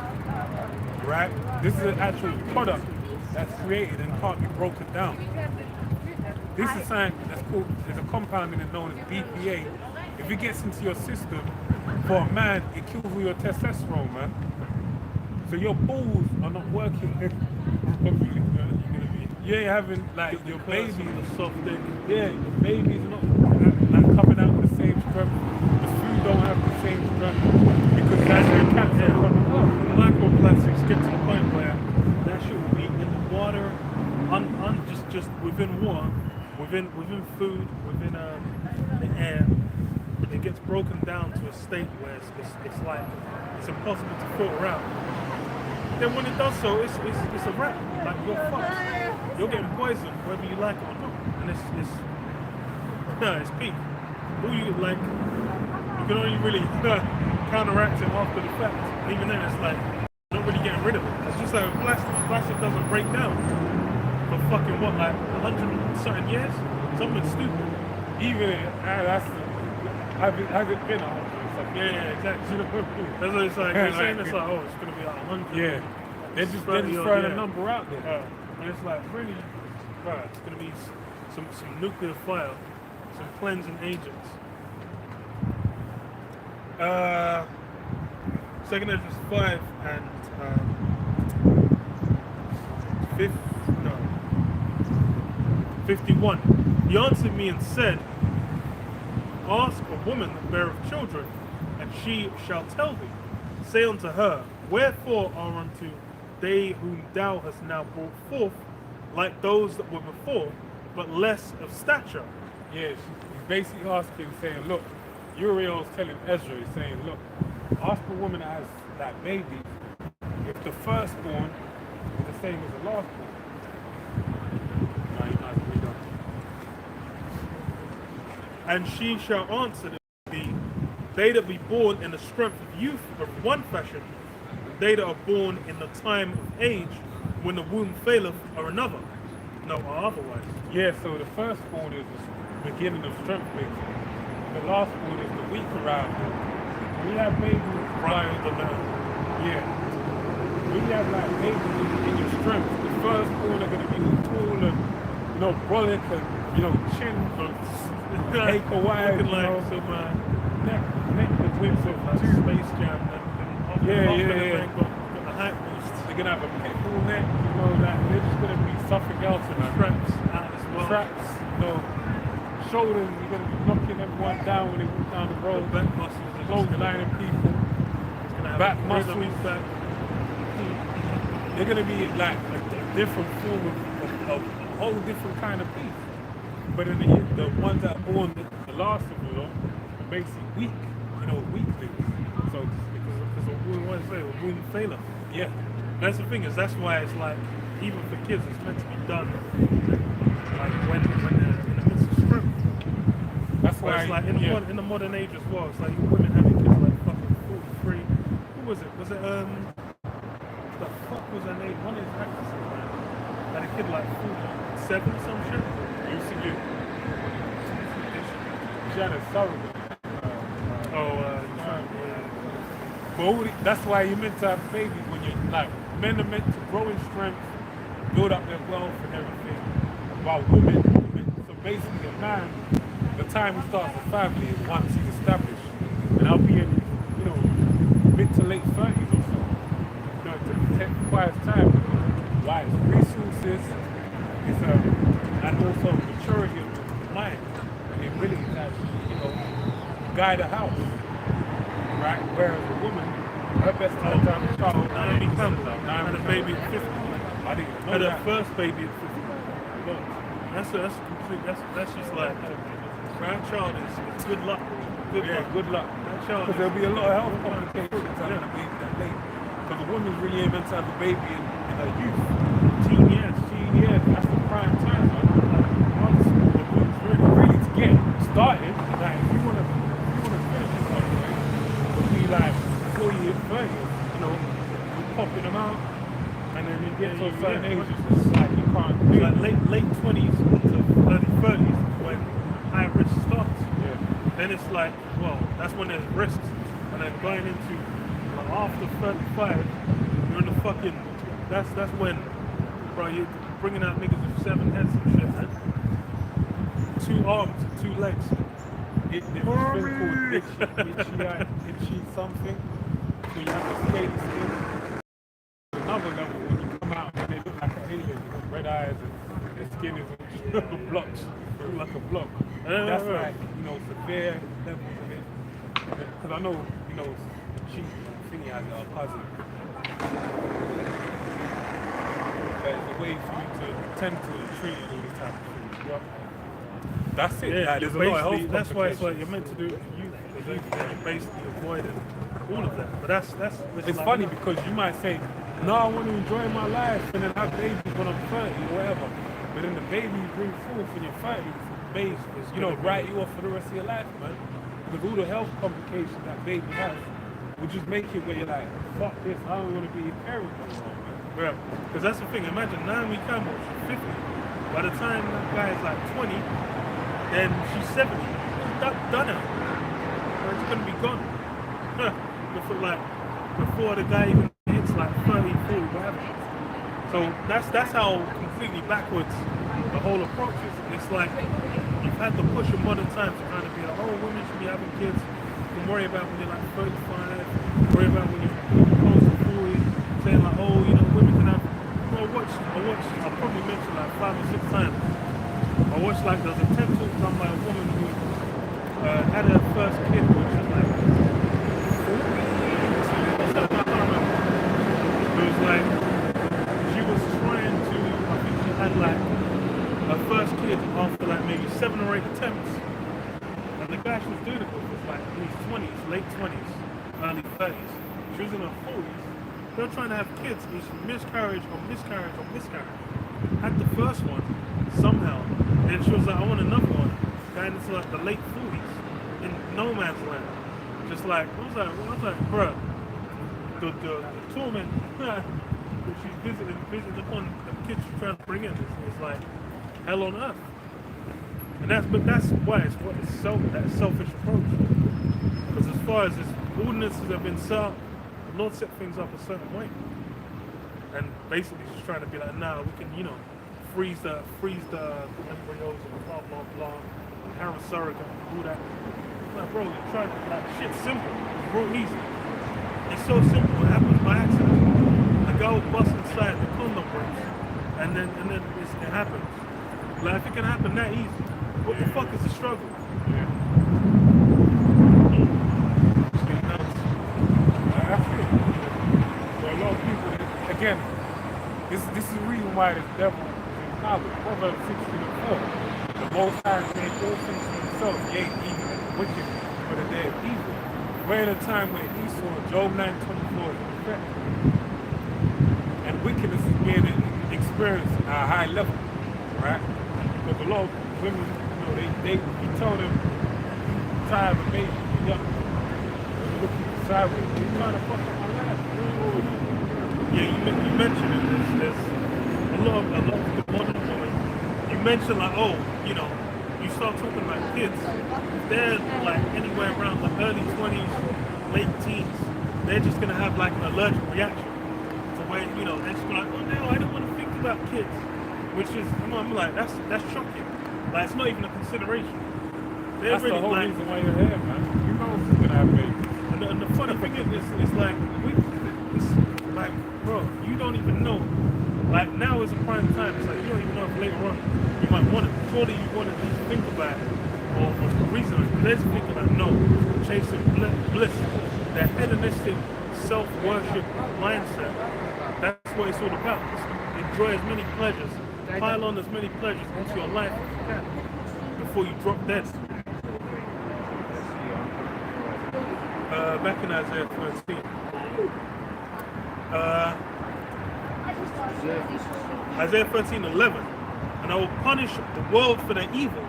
Right? This is an actual product that's created and can't be broken down. This is something that's called, there's a compound in it known as BPA. If it gets into your system, for a man, it kills all your testosterone, man. So your balls are not working. You're having like your babies, yeah, your babies are not like coming out with the same strength. The food don't have the same strength because that's your cancer. Microplastics get to the point where that shit will be in the water, just within water, within food, within the air. It gets broken down to a state where it's like it's impossible to filter out. Then when it does so, it's a wrap. Like you're fucked. You're getting poisoned whether you like it or not. And it's peak. All you like, you can only really counteract it after the fact. And even then, it's like you're not really getting rid of it. It's just like with plastic. Plastic doesn't break down for fucking what, like 100 and something years. Something stupid. Even that's has it been 100? Yeah, exactly. That's what it's like. They're saying it's like, oh, it's gonna be like 100. Yeah, they're just throwing a number out there. And it's like really, it's gonna be some nuclear fire, some cleansing agents. 2nd Ezra 5 and 51. He answered me and said, ask a woman that beareth children, and she shall tell thee. Say unto her, wherefore are unto they whom thou hast now brought forth like those that were before, but less of stature? Yeah, he's basically asking, saying, look, Uriel's telling Ezra, he's saying, look, ask a woman that has that baby if the firstborn is the same as the lastborn. And she shall answer thee, they that be born in the strength of youth of one fashion, and they that are born in the time of age, when the womb faileth, are another. No, or otherwise. Yeah, so the firstborn is the beginning of strength, basically. The lastborn is the weaker round. When you have babies Right, yeah. When you have like babies in your strength, the firstborn are gonna be tall and, you know, brolic and, you know, chin acre wide, looking like you know, some neck the width of like two. Space Jam and Yeah. got the height boost. They gonna have a pit bull neck, you know, like they're just gonna be something else in the Traps out as well. traps, you know, shoulders, you're gonna be knocking everyone down when they walk down the road, Back muscles are close lining people, It's gonna have back a muscles. rhythm back. They're gonna be like a different form of a whole different kind of beast. But in the ones that are born the last of the lot are basically weak, you know, weaklings. So Because of womb failure. yeah, That's the thing is that's why it's like even for kids it's meant to be done like when they're in the midst of strength. that's Where why it's like yeah. in the modern age as well. It's like women having kids like fucking 43. Who was it? Was it the fuck was her name? One of his actresses, man. Had a kid like 47 or some shit. Used to do. She had a surrogate. But that's why you're meant to have babies when you're like, men are meant to grow in strength, build up their wealth and everything. While women, so basically a man, the time he starts a family is once he's established. And I'll be in, you know, mid to late 30s or so. You know, it requires time. Why? It's resources, it's and also maturity of the mind and the ability to actually, you know, guide a house. Right? Whereas a woman, her best time to child, Naomi Campbell had a baby at 50. I didn't know Had her that. first baby at 50. Look, that's complete. That's just like that child is good luck. Good Yeah, luck. good luck. That child Because is there'll be a lot of health complications having a baby that late. Because a woman's really ain't meant to have a baby in her youth. teen years. Yeah, that's the prime time. Man. Like, once the woman's really to get started, like if you wanna finish this one, right, it'll be like 40 years, 30 years, you know, you're popping them out, and then you get to a certain age, it's just like you can't do Like it. late 20s to early 30s when high risk starts. Yeah. Then it's like, well, that's when there's risks. And then going into like, after 35, you're in the fucking. That's when, bro, you're bringing out niggas with 7 heads and shit, man. 2 arms and 2 legs. There's this thing called itchy something. So you have the scaly skin. Another level when you come out and they look like an alien, you got red eyes and their skin is all blocked, like a block. That's like, you know, severe levels of it. Because I know, you know, she thingy has a cousin. There's a way for you to tend to treat all this type of things. Yeah. That's it. Yeah, like, there's a lot of health that's why it's like complications. you're meant to do it for youth. You're basically avoiding all of that. But that's It's like, funny because you might say, no, I want to enjoy my life and then have babies when I'm 30 or whatever. But then the baby you bring forth in your 30s, babe, you know, write you off for the rest of your life, man. Because all the health complications that baby has will just make it where you're like, fuck this, I don't want to be a parent anymore, man. Yeah, because that's the thing. Imagine Naomi Campbell, she's 50. By the time that guy is like 20, then she's 70. She's done it. Or it's gonna be gone. Before the guy even hits like 30, 40, whatever. So that's how completely backwards the whole approach is. And it's like you've had to push in modern times to kind of be like, oh, women should be having kids. Don't worry about when you're like 35. Worry about when you're close to 40. Saying like, oh, you know, women can have. I watched. I probably mentioned like 5 or 6 times. I watched like there's a TED talk done by a woman who had her first kid, which is like 40. It was like she was trying to. I think she had like her first kid after like maybe 7 or 8 attempts, and the guy she was doing it with was like in his 20s, late 20s, early 30s. She was in her 40s. They were trying to have kids. It was miscarriage on miscarriage on miscarriage. Had the first one somehow. Then she was like, I want another one. Going into like the late 40s in no man's land. Just like I was like, bruh, the torment that she's visiting upon the kids she's trying to bring in is like hell on earth. And that's why it's that selfish approach. Because as far as this ordinances have been set up, the Lord set things up a certain way. And basically just trying to be like, nah, we can, you know, freeze the embryos and blah blah blah, and have a surrogate and do that. Like, bro, you're trying to, like, shit's simple, it's real easy. It's so simple, it happens by accident. And guy will bust inside the condom breaks, and then it happens. Like if it can happen that easy, what the fuck is the struggle? Yeah. Straight nuts. That's it. For a lot of people, again, this is the reason why the devil is in power. Proverbs 16:4. The Most High made all things for himself, yea, even the wicked for the day of evil. We're in a time where Esau, Job 9:24 is perfect. And wickedness is being experienced at a high level, right? Because a lot of women, you tell them, tired of a baby, you're young. They're looking sideways. You're trying to fuck up my life. Yeah, you mentioned it. There's a lot of the modern women. You mentioned like, oh, you start talking about kids. They're like anywhere around the early 20s, late teens. They're just gonna have like an allergic reaction to where they're just like, oh no, I don't want to think about kids. Which is, I'm like, that's shocking. Like it's not even a consideration. That's the whole reason why you're here, man. You know who's gonna have babies. And the funny thing is, it's like it's like, bro, you don't even know. Like now is a prime time. It's like you don't even know if later on you might want it. Surely you want to at least think about it or reason. Let's think about no, chasing bliss, that hedonistic self-worship mindset. That's what it's all about. Enjoy as many pleasures, pile on as many pleasures into your life as you can before you drop dead. Back in Isaiah 13. Isaiah 13:11. And I will punish the world for their evil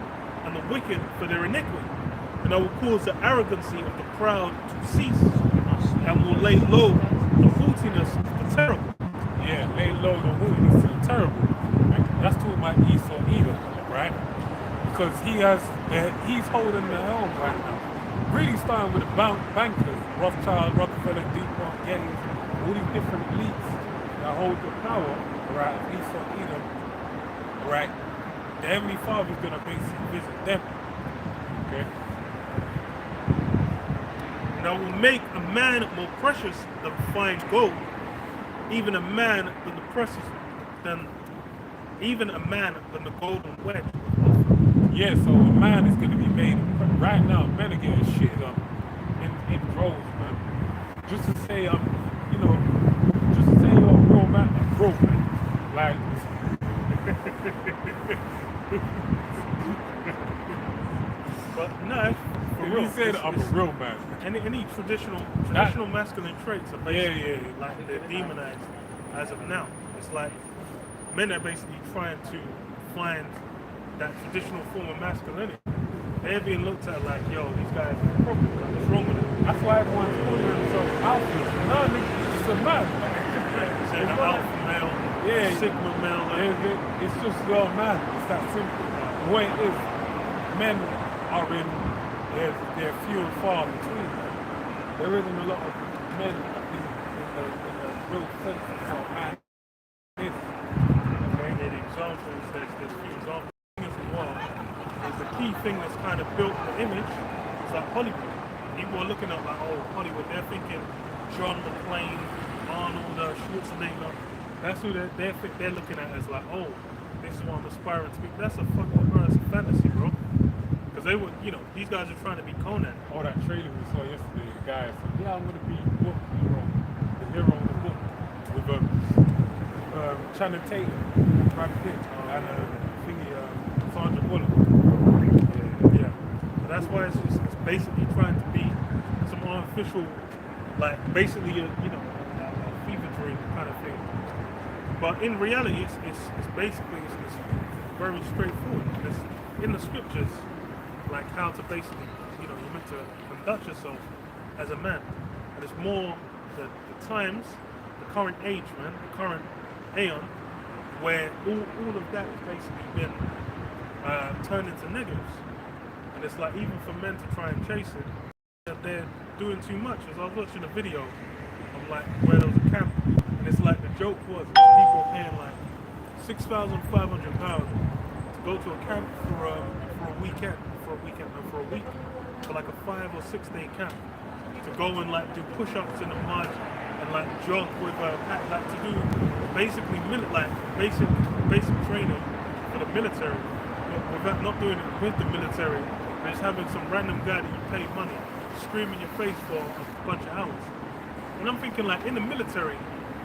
and the wicked for their iniquity. And I will cause the arrogancy of the proud to cease and will lay low the haughtiness of the terrible. Yeah, lay low the haughtiness of the terrible. Right? That's talking about Esau Edom, right? Because he's holding the helm right now. Really starting with the bankers, Rothschild, Rockefeller, DuPont, Gettys, all these different elites that hold the power, right, of Esau Edom, right? The Heavenly Father is going to basically visit them, okay? And I will make a man more precious than fine gold, even a man than the golden wedge. Yeah, so a man is going to be made. Right now, men are getting shitted up in droves, man. Just to say, you're a real man, Like, but no, for real. You said I'm a real man. Any traditional masculine traits are basically like they're demonized as of now. It's like men are basically trying to find that traditional form of masculinity. They're being looked at like, yo, these guys are problem. Like, what's wrong with them? That's why everyone's calling themselves alpha. No, nigga, it's just a man. It's an alpha male, sigma male. It's just your man. It's that simple. The way it is, men are they're few and far between. There isn't a lot of men in the real sense of how man is. Okay, the examples, there's few examples. As well, is the key thing that's kind of built the image is like Hollywood. People are looking at like, oh, Hollywood, they're thinking John McClane, Arnold, Schwarzenegger. That's who they're looking at as like, oh, this is what I'm aspiring to be. That's a fantasy, bro. Because they were, these guys are trying to be Conan. Oh, that trailer we saw yesterday, the guy said, yeah, I'm going to be the hero in the book with Channing Tatum, Brad Pitt, and Sandra Bullock. Yeah. So that's why it's basically trying to be some artificial, like basically a fever dream kind of thing. But in reality, it's basically very straightforward. It's in the scriptures, like how to basically, you're meant to conduct yourself as a man. And it's more the times, the current age, man, the current aeon, where all of that has basically been turned into negatives. And it's like, even for men to try and chase it, they're doing too much. As I was watching a video of like where there was a camp, and it's like the joke was people paying like £6,500 to go to a camp for a week, for like a 5 or 6 day camp, to go and like do push-ups in the mud and like jog with like to do basically basic training for the military, but without not doing it with the military, and just having some random guy that you pay money scream in your face for a bunch of hours. And I'm thinking like in the military,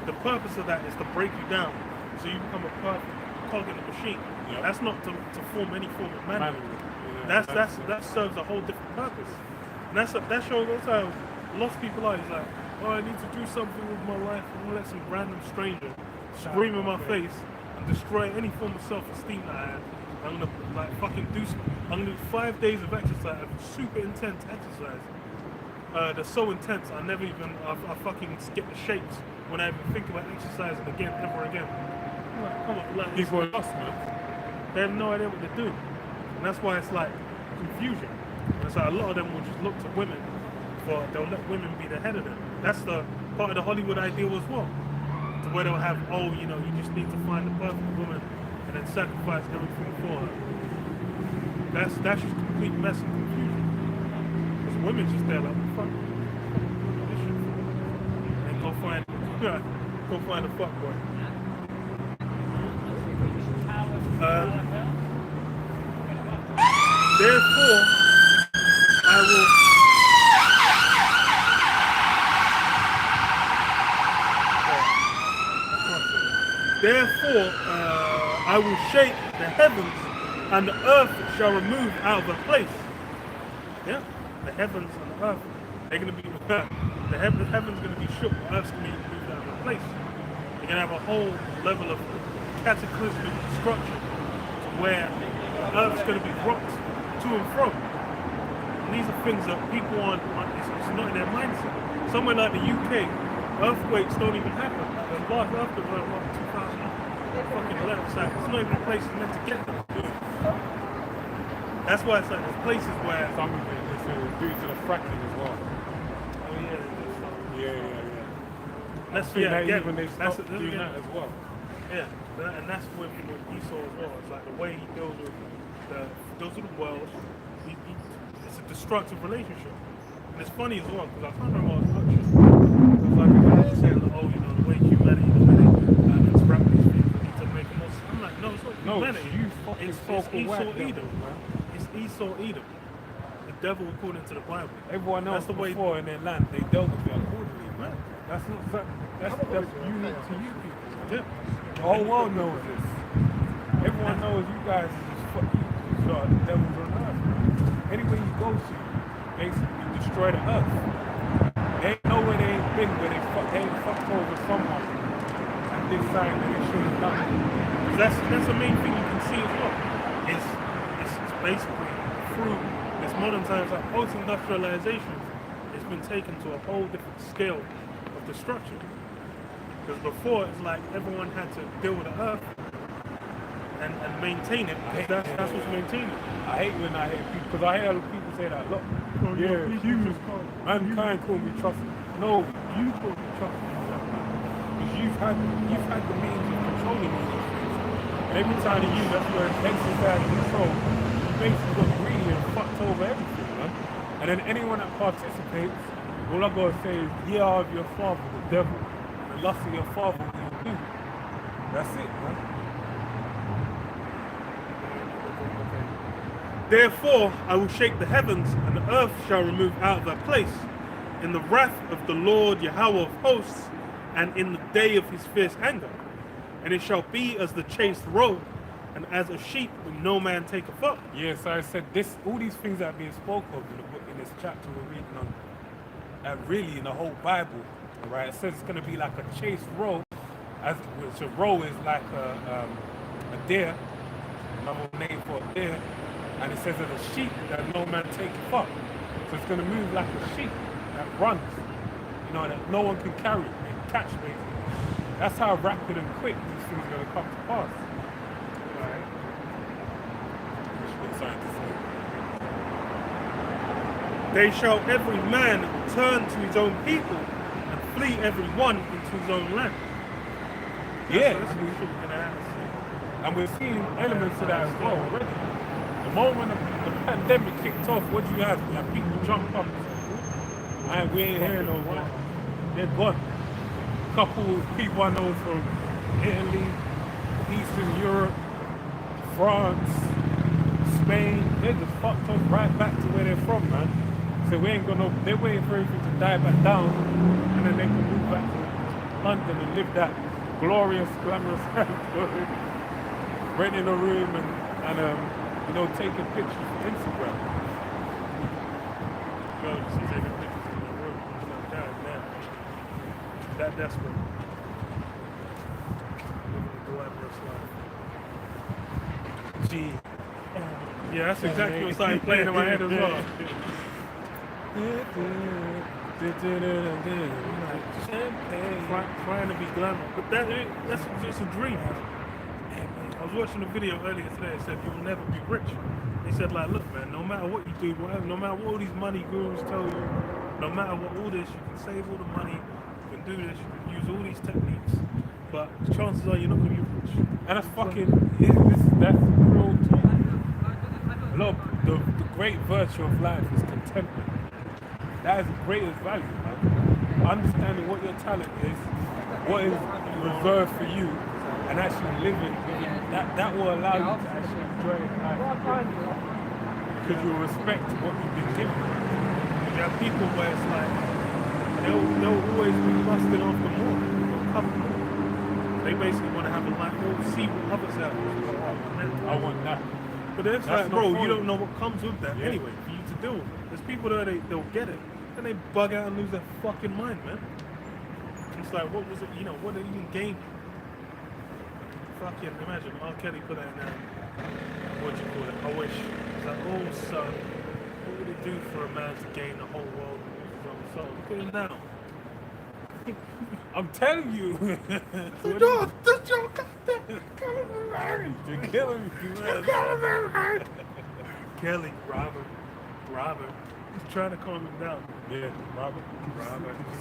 the purpose of that is to break you down so you become a perfect cog in the machine. Yep. That's not to form any form of manhood. Yeah, That serves a whole different purpose. And that's how lots of people are. He's like, oh, I need to do something with my life. I'm gonna let some random stranger scream in my face and destroy any form of self-esteem that I have. I'm gonna like fucking I'm gonna do 5 days of exercise, super intense exercise. They're so intense, I fucking skip the shapes when I even think about exercising again, ever again. I'm like, come on, like, people are lost, man. they have no idea what they're doing. And that's why it's like confusion. And so a lot of them will just look to women they'll let women be the head of them. That's the part of the Hollywood ideal as well. To where they'll have, you just need to find the perfect woman and then sacrifice everything for her. That's just complete mess and confusion. Because women just there like, fuck this shit. And go find a fuckboy. Therefore, I will. Therefore, I will shake the heavens, and the earth shall remove out of their place. Yeah, the heavens and the earth, they're gonna be the heavens gonna be shook, the earth's gonna be moved out of their place. You're gonna have a whole level of cataclysmic destruction, where the earth's gonna be rocked to and from. And these are things that people aren't. It's not in their mindset. Somewhere like the UK, earthquakes don't even happen. Like the last earthquake was like 2011. It's like it's not even a place meant to get them. That's why it's like there's places where some of it is due to the fracking as well. Oh yeah, Yeah. That's even they stopped doing that as well. Yeah, and that's with Esau as well. It's like the way he deals with the world. It's a destructive relationship. And it's funny as well because I can't remember what I was watching. It was like a guy saying, the way humanity interact with these things, we need to make them more. I'm like, no, it's not humanity. It's Esau Edom. It's Esau Edom. The devil according to the Bible. Everyone else before in their land, they dealt with it accordingly, man. That's unique to you people. Yeah. The whole world knows this. Everyone knows you guys you are the devils on earth. Anywhere you go to, basically you destroy the earth. They ain't know where they ain't been, where they ain't fucked over someone and did something that they should have done. That's the main thing you can see as well. It's basically through this modern times, like post-industrialization, it's been taken to a whole different scale of destruction. Because before it's like everyone had to deal with the earth and maintain it. That's what's maintaining it. I hate when I hear people, because I hear people say that. Look, humans, mankind call me trusting. No, you call me trusting. Because you've had the means of controlling these things. And every time you use that word exercise control, you basically got greedy and fucked over everything, man. And then anyone that participates, all I gotta say is, ye are of your father, the devil. The lust of your father will you do. That's it, man. Therefore, I will shake the heavens, and the earth shall remove out of their place, in the wrath of the Lord Yahweh of hosts, and in the day of his fierce anger. And it shall be as the chased roe, and as a sheep whom no man taketh up. Yes, so I said this. All these things that are being spoke of in the book, in this chapter we're reading on, really in the whole Bible, right? It says it's going to be like a chased roe, which a roe is like a deer, another name for a deer. And it says that a sheep that no man taketh up. So it's going to move like a sheep that runs, that no one can carry and catch, basically. That's how rapid and quick these things are going to come to pass. Right? They shall every man turn to his own people, and flee every one into his own land. And we're seeing elements of that as well already. The moment the pandemic kicked off, what you had? You had people jump up and say, we ain't hearing no more. They're gone. couple people I know from Italy, Eastern Europe, France, Spain. They just fucked us right back to where they're from, man. So we ain't gonna. They're waiting for everything to die back down, and then they can move back to London and live that glorious, glamorous life, renting a room and you know, taking pictures for Instagram. Girl, you see taking pictures in the room. It's like, God damn. That desperate. Living a glamorous life. Gee. Yeah, that's exactly what started playing in my head as well. Trying to be glamour, but that's just a dream. I was watching a video earlier today. It said you'll never be rich. They said like, look, man, no matter what you do, whatever, no matter what all these money gurus tell you, no matter what all this, you can save all the money, you can do this, you can use all these techniques, but chances are you're not going to be rich. And that's fucking, that's real talk. Look, the great virtue of life is contentment. That is the greatest value, man. Understanding what your talent is, what is reserved for you, and actually living that will allow you to actually enjoy life. Because you respect what you've been given. You have people where it's like, they'll always be lusting after more, or cover more. They basically want to have a life, they'll see what others have. I want that. But it's That's like, bro, not you don't know what comes with that anyway, for you to do. There's people that they'll get it, and they bug out and lose their fucking mind, man. It's like, what was it, you know, what did it even gain? Fucking, imagine, R. Kelly put out now, what do you call it, I wish. It's like, oh son, what would it do for a man to gain the whole world and lose his own soul? Look at him now. I'm telling you. You're killing me, man. Kelly, Robert. He's trying to calm him down. Yeah, Robert.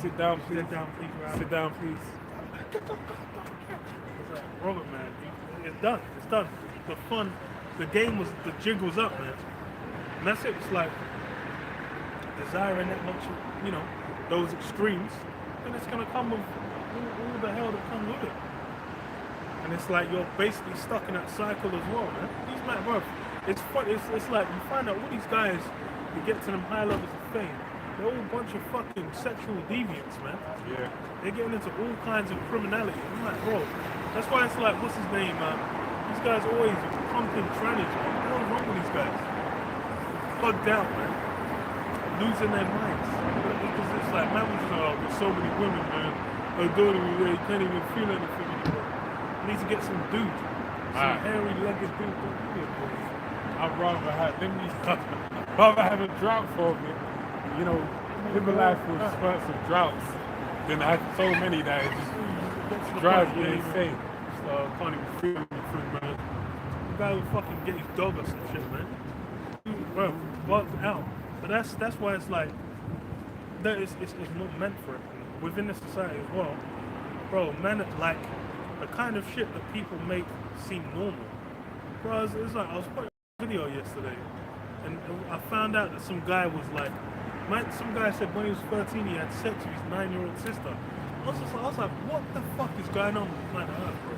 Sit down, please. Sit down, please, Robert. Sit down, please. Robert, man, it's done. It's done. The fun, the game was, the jig was up, man. And that's it. It's like desiring that much, you know, those extremes, and it's gonna come with all the hell that comes with it. And it's like you're basically stuck in that cycle as well, man. These man, bro, it's fun. It's like you find out all these guys who get to them high levels of fame, they're all a bunch of fucking sexual deviants, man. Yeah. They're getting into all kinds of criminality. I'm like, bro, that's why it's like, what's his name, man? These guys always pumping trannies, man. What the hell's wrong with these guys? Bugged out, man. Losing their minds. Because it's like, man, was just, oh, there's so many women, man. They're doing it, you can't even feel anything anymore. You need to get some dude. Some hairy-legged dude. I'd rather have a drought for me. You know, live a life with spurts of droughts than I have so many that it just drives me insane. Can't even feel anything, man. The guy would fucking get his dog or some shit, man. Bro, bugged out. But that's why it's like, that it's not meant for it. Within the society as well, bro, man, like, the kind of shit that people make seem normal. Bro, it's like, I was watching a video yesterday, and I found out that some guy was like, some guy said when he was 13 he had sex with his 9-year-old sister. I was like, what the fuck is going on with planet Earth, bro?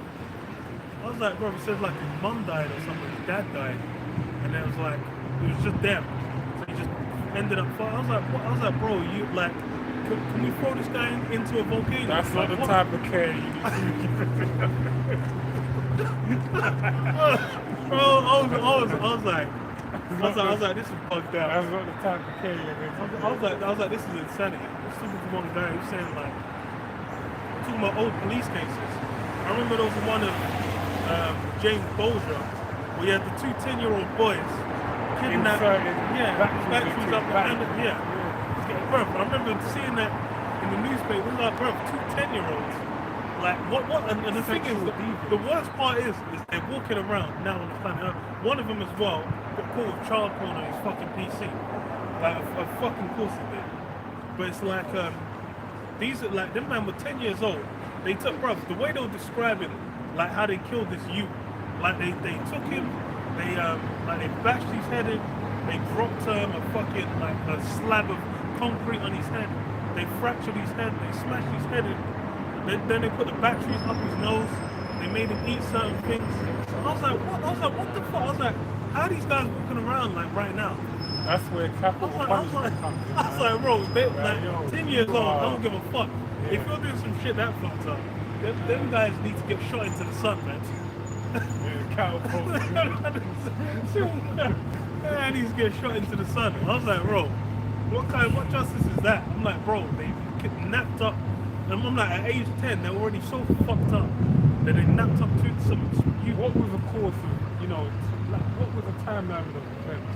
I was like, bro, he said like his mum died or something, his dad died, and it was like, it was just them. So he just ended up, I was like, what? I was like, bro, you like, can we throw this guy into a volcano? That's not the type of care you need. Bro, I was like, this is bugged out. That's not the type of care you need. I was like, this is insanity. I was talking to one guy who was saying like, talking about old police cases. I remember there was one of James Bolger, where you had the two 10-year-old boys kidnapped. Batteries up the bro, I remember seeing that in the newspaper. It was like, bro, two 10-year-olds. Like, what? And the thing is, the worst part is they're walking around now on the planet Earth. One of them as well got caught with child porn on his fucking PC. Like, a fucking course he did. But it's like, these are like, them man were 10 years old. They took, bro, the way they were describing, like, how they killed this youth. Like, they took him, they bashed his head in, they dropped a fucking, like, a slab of concrete on his head. They fractured his head, they smashed his head in, Then they put the batteries up his nose. They made him eat certain things. So I was like, what? I was like, what the fuck? I was like, how are these guys walking around like right now? That's where capital punishment comes in. I was like, bro, like yo, 10 years old, I don't give a fuck. Yeah. If you're doing some shit that fucked up, them guys need to get shot into the sun, man. Yeah, he needs to get shot into the sun. I was like, bro, what justice is that? I'm like, bro, they napped up. And I'm like, at age 10, they're already so fucked up that they napped up to some. What was the course of, you know, like, what was the timeline of events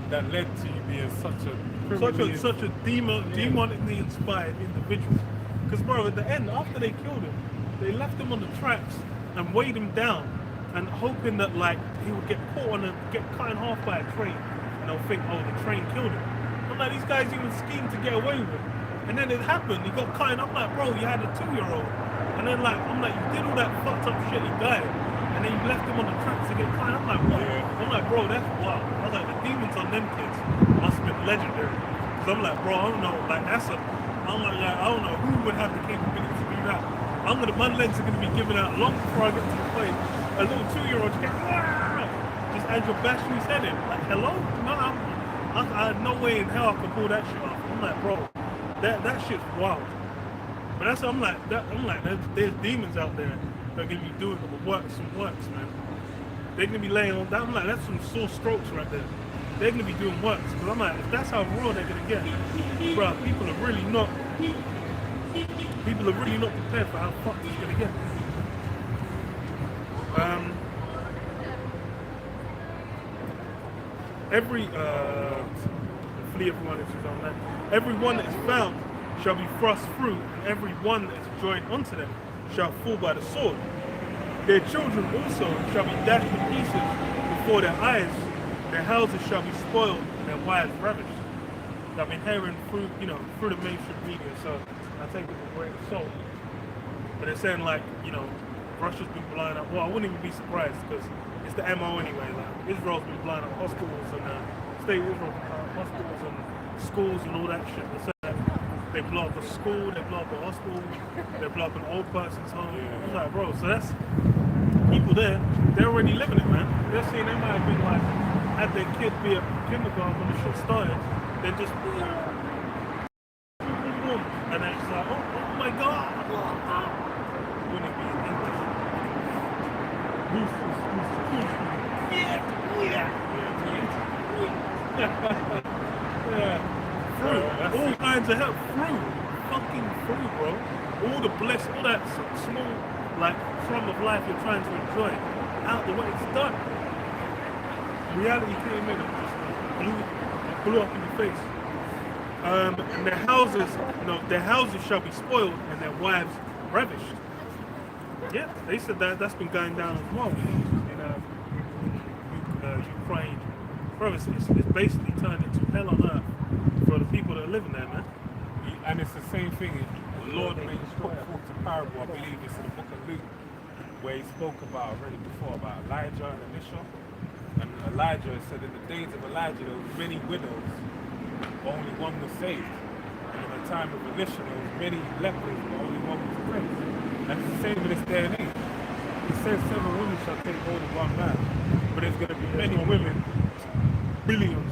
that led to you being such a demonically inspired individual? Because, bro, at the end, after they killed him, they left him on the tracks and weighed him down, and hoping that like he would get caught on and get cut in half by a train, and they'll think, oh, the train killed him. I'm like, these guys even schemed to get away with it, and then it happened. He got cut, and I'm like, bro, you had a 2-year-old, and then like I'm like, you did all that fucked up shit, he died, and then you left him on the tracks to get cut. I'm like, what? Yeah. I'm like, bro, that's wild. I was like, the demons on them kids must have been legendary. So I'm like, bro, I don't know, like that's a. I'm like, I don't know who would have the capability to do that. My legs are gonna be giving out long before I get to the point. A little 2-year-old just as you're bashing his head in. Like, hello? No, I had no way in hell I could pull that shit off. I'm like, bro, that shit's wild. But that's I'm like, there's demons out there that are gonna be doing some works, man. They're gonna be laying on that. I'm like, that's some sore strokes right there. They're gonna be doing works. Because I'm like, if that's how raw they're gonna get, bro, people are really not prepared for how fucked it's gonna get. Every one that is found shall be thrust through, and every one that is joined unto them shall fall by the sword. Their children also shall be dashed to pieces before their eyes. Their houses shall be spoiled, and their wives ravished. I've been hearing through the mainstream media, so I take it with a grain of salt. But they're saying like, Russia's been blowing up. Well, I wouldn't even be surprised because it's the MO anyway. Like Israel's been blowing up hospitals and state of Israel, hospitals and schools and all that shit. They say that they blow up a school, they blow up a hospital, they blow up an old person's home. Yeah. It's like, bro, so that's people there. They're already living it, man. They're saying they might have been like had their kid be at kindergarten when the shit started. They just and then it's like, oh my god. Wouldn't it be fruit, all kinds of help, fucking fruit, bro. All the bliss, all that small, like, crumb of life you're trying to enjoy, out the way, it's done. Reality came in and just blew up in your face. And their houses shall be spoiled and their wives ravished. Yeah, they said that's been going down as well in Ukraine. Bro, it's basically turned into hell on earth for the people that are living there, man. And it's the same thing. The Lord made put forth a parable, I believe it's in the book of Luke, where he spoke about already before about Elijah and Elisha. And Elijah said in the days of Elijah there were many widows, but only one was saved. And in the time of Elisha there were many lepers, but only one was cleansed. And it's the same in this day and age. He says 7 women shall take hold of one man, but there's going to be many women, billions,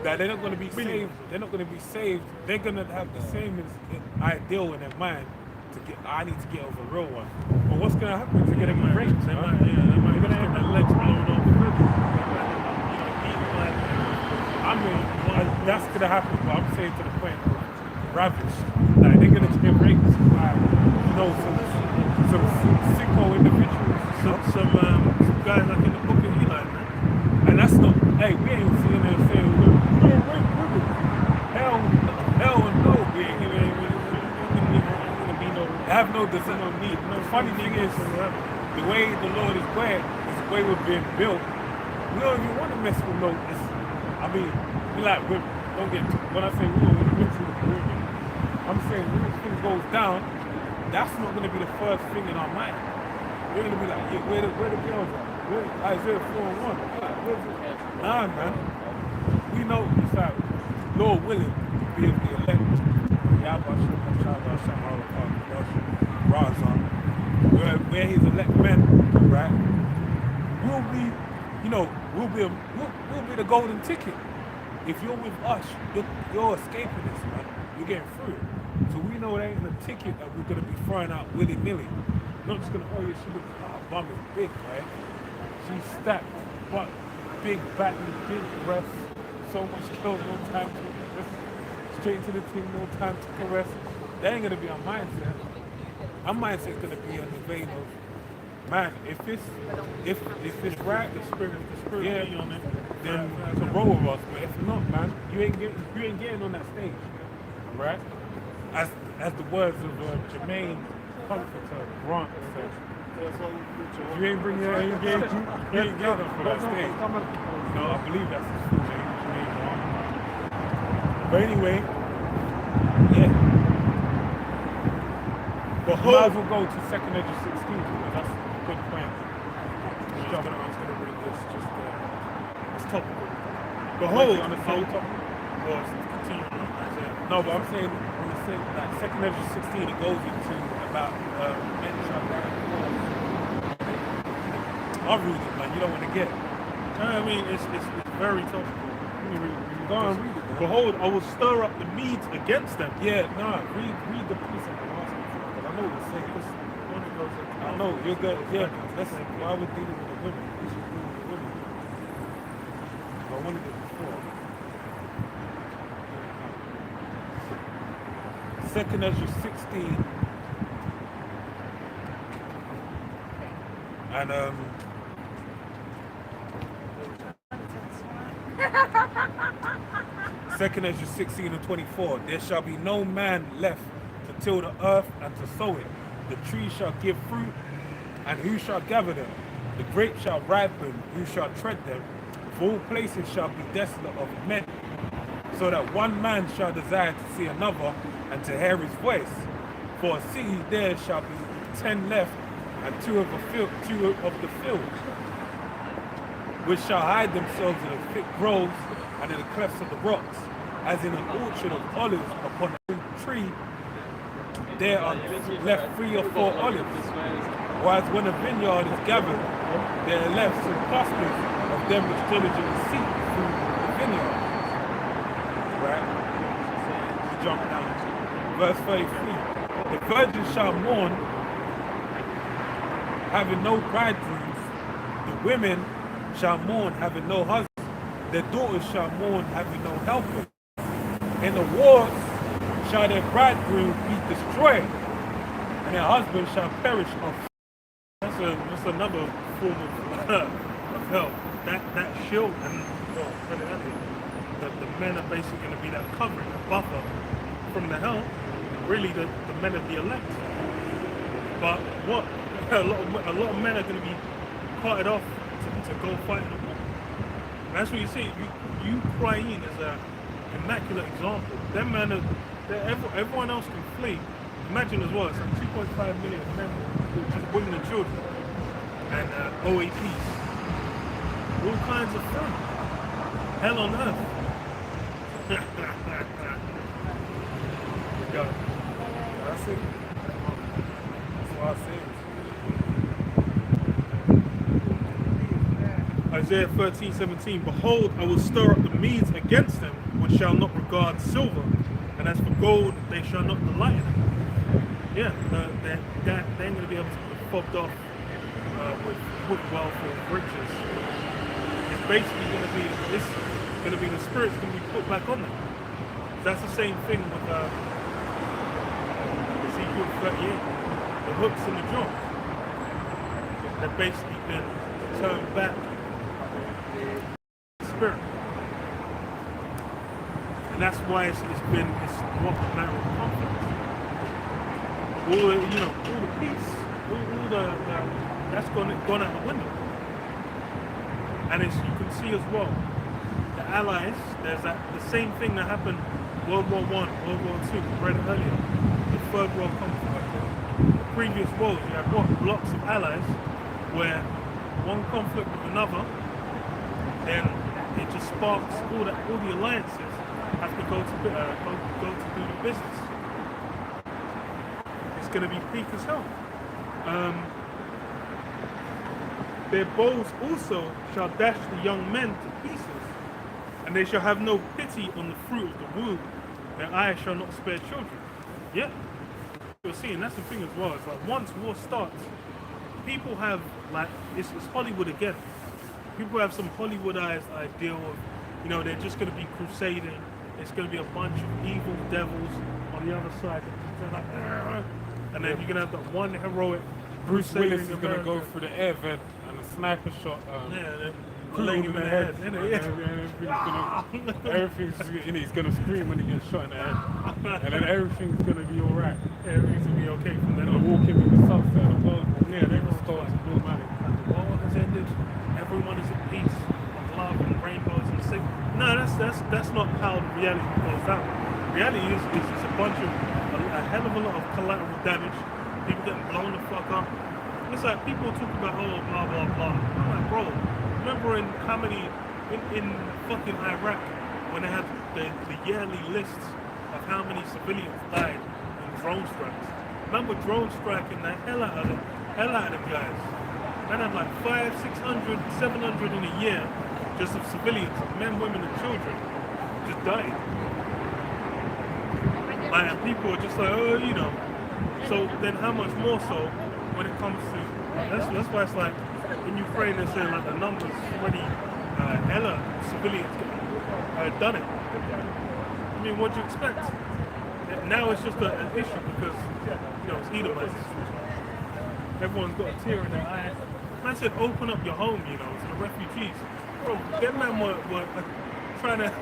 that they're not going to be saved. They're not going to be saved. They're going to have the same ideal in their mind to get. I need to get over a real one. But what's going to happen to get them raped? They might get their legs blown off. I mean, that's going to happen. But I'm saying to the point of ravished. Like they're going to get raped by, some sicko individuals. Some guys like in the book of Eli, man. And that's not. Hey, we ain't sitting there saying we're rape women. Hell no, we ain't gonna be no. Have no desire, no need. The funny thing is, the way the Lord is going is the way we're being built. We don't even want to mess with no. I mean, we like women. Don't get. When I say we don't want to mess with women, I'm saying when this thing goes down, that's not gonna be the first thing in our mind. We're gonna be like, yeah, where the girls at? Isaiah 4:1. Nah, man. We know it's like, Lord willing, be of the elect. Raza, where his elect men, right, will be, we'll be the golden ticket. If you're with us, you're escaping this, man. You're getting through it. So we know it ain't a ticket that we're gonna be throwing out willy-nilly. Not just gonna, oh yeah, she looks, bum is big, right? She's stacked, but big battling, big breasts, so much kill, no time to just straight to the team, no time to caress. That ain't gonna be our mindset. Our mindset's gonna be on the vein of, man, if it's right, The spirit yeah, be on it. then to roll with us. But if not, man, you ain't getting on that stage, right? As the words of Jermaine Comforter Grant said, you ain't bringing you ain't getting up for that stage. No, I believe that's his full name, Jermaine Grant. But anyway, yeah. But might as well go to second edge of 16 because that's a good point. I was gonna bring this just it's topical. Behold, on the same topic. Well, continue on Isaiah. No, but I'm saying on the same, like second edge of 16, it goes into about men shall die. I'll read it, man. You don't want to get it. I mean, it's very topical. Let me read it. Go on, read it, man. Behold, I will stir up the Medes against them. Yeah, nah, read the piece of the last one. Because I know what you're saying. When it goes into I know, you're good. Yeah, that's why we're dealing with the women. We should deal with the women. I wanted it before. Second Ezra 16. And Second Ezra 16 and 24. There shall be no man left to till the earth and to sow it. The trees shall give fruit, and who shall gather them? The grapes shall ripen, who shall tread them? For all places shall be desolate of men, so that one man shall desire to see another and to hear his voice. For a city there shall be 10 left, and two of the field, which shall hide themselves in the thick groves and in the clefts of the rocks, as in an orchard of olives upon a tree. There are left 3 or 4 olives, whereas when a vineyard is gathered, there are left some clusters of them which diligently seek through the vineyard. Right? We jump down. Verse 33. The virgins shall mourn, having no bridegrooms. The women shall mourn, having no husbands. Their daughters shall mourn, having no helpers. In the wars shall their bridegroom be destroyed, and their husband shall perish of. That's another form of hell. That shield and the men are basically going to be that covering, a buffer from the hell. Really, the men of the elect. But what a lot of men are going to be carted off to go fight in the war. That's what you see. Ukraine is an immaculate example. Them men are. Everyone else can flee. Imagine as well, it's like 2.5 million men, just women and children, and OAPs. All kinds of fun. Hell on earth. Go. That's it. That's what I said. Isaiah 13:17. Behold, I will stir up the Medes against them, which shall not regard silver, and as for gold, they shall not delight in it. Yeah, they ain't going to be able to be fobbed off with wealth or riches. It's basically going to be the spirit's going to be put back on them. That's the same thing with Ezekiel 38, the hooks in the jaw. They've basically been turned back the spirit. And that's why it's what matter of confidence. All the peace, all the that's gone out the window. And as you can see as well, the Allies, there's the same thing that happened World War I, World War II, we read it earlier, the Third World Conflict. The previous wars, you had blocks of Allies where one conflict with another, then it just sparks all the alliances have to go to do the business. It's going to be peak as hell. Their bows also shall dash the young men to pieces, and they shall have no pity on the fruit of the womb. Their eyes shall not spare children. Yeah, you're seeing that's the thing as well. It's like once war starts, people have like it's Hollywood again. People have some Hollywoodized idea of, you know, they're just going to be crusading. It's going to be a bunch of evil devils on the other side. They're like, "Argh." And then you're going to have that one heroic Bruce Willis is crusading going to go America. through the air vent and a sniper shot. Yeah, and then Clue laying him him in the head. and innit? Yeah. everything's gonna scream when he gets shot in the head, and then everything's gonna be all right. Everything's going to be okay from then They're on. walking in the sunset of the world. Yeah, they will start to do money. The war has ended. Everyone is at peace, of love and rainbows and sing. No, that's not how reality goes down. Reality is it's a bunch of a hell of a lot of collateral damage. People getting blown the fuck up. It's like people talk about blah blah blah. I'm like, bro, remember in how many in fucking Iraq when they had the yearly lists of how many civilians died in drone strikes. Remember drone striking the hell out of them guys. Man had like 500, 600, 700 in a year just of civilians, men, women and children just dying. Like, and people are just like, oh, you know. So then how much more so when it comes to, that's why it's like, in Ukraine they're saying like the numbers already, hella civilians done it. I mean, what do you expect? Now it's just an issue because, you know, it's Edomites. Everyone's got a tear in their eye. Man said, open up your home, you know, to the refugees. Bro, them men were trying to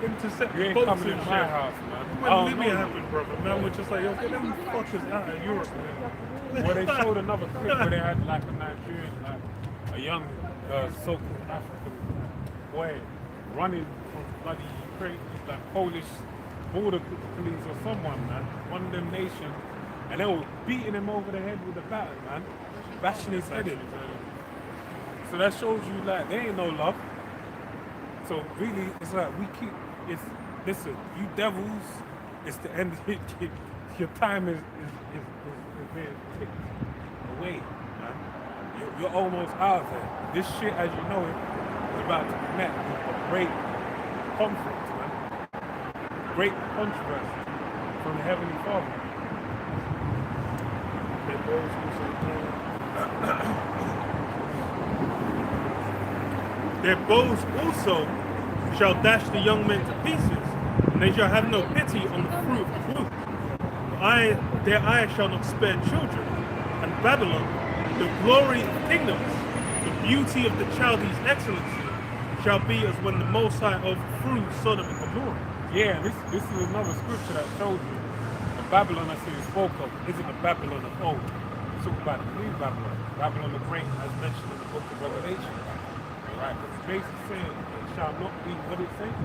intercept You ain't boats coming in and my shit. house, man. When Libya happened, brother, man, we're just like, yo, get them fuckers out of Europe, man. Well, they showed another clip where they had like a Nigerian, like a young so-called African boy running from bloody Ukraine, like Polish border police or someone, man, one of them nations, and they were beating him over the head with a baton, man, bashing his head in. So that shows you like there ain't no love. So really, it's like listen, you devils, it's the end. Your time is being ticked away, man. You're almost out of there. This shit, as you know it, is about to be met with a great conflict, man. Great controversy from the Heavenly Father. Their bows also shall dash the young men to pieces, and they shall have no pity on the fruit of the womb. Their eyes shall not spare children, and Babylon, the glory of kingdoms, the beauty of the Chaldees' excellency, shall be as when the Most High overthrew Sodom and Gomorrah. Yeah, this is another scripture that shows you the Babylon that you spoke of isn't the Babylon of old. It's talking about the new Babylon, Babylon the Great, as mentioned in the book of Revelation. Right, it's basically saying it shall not be what it says.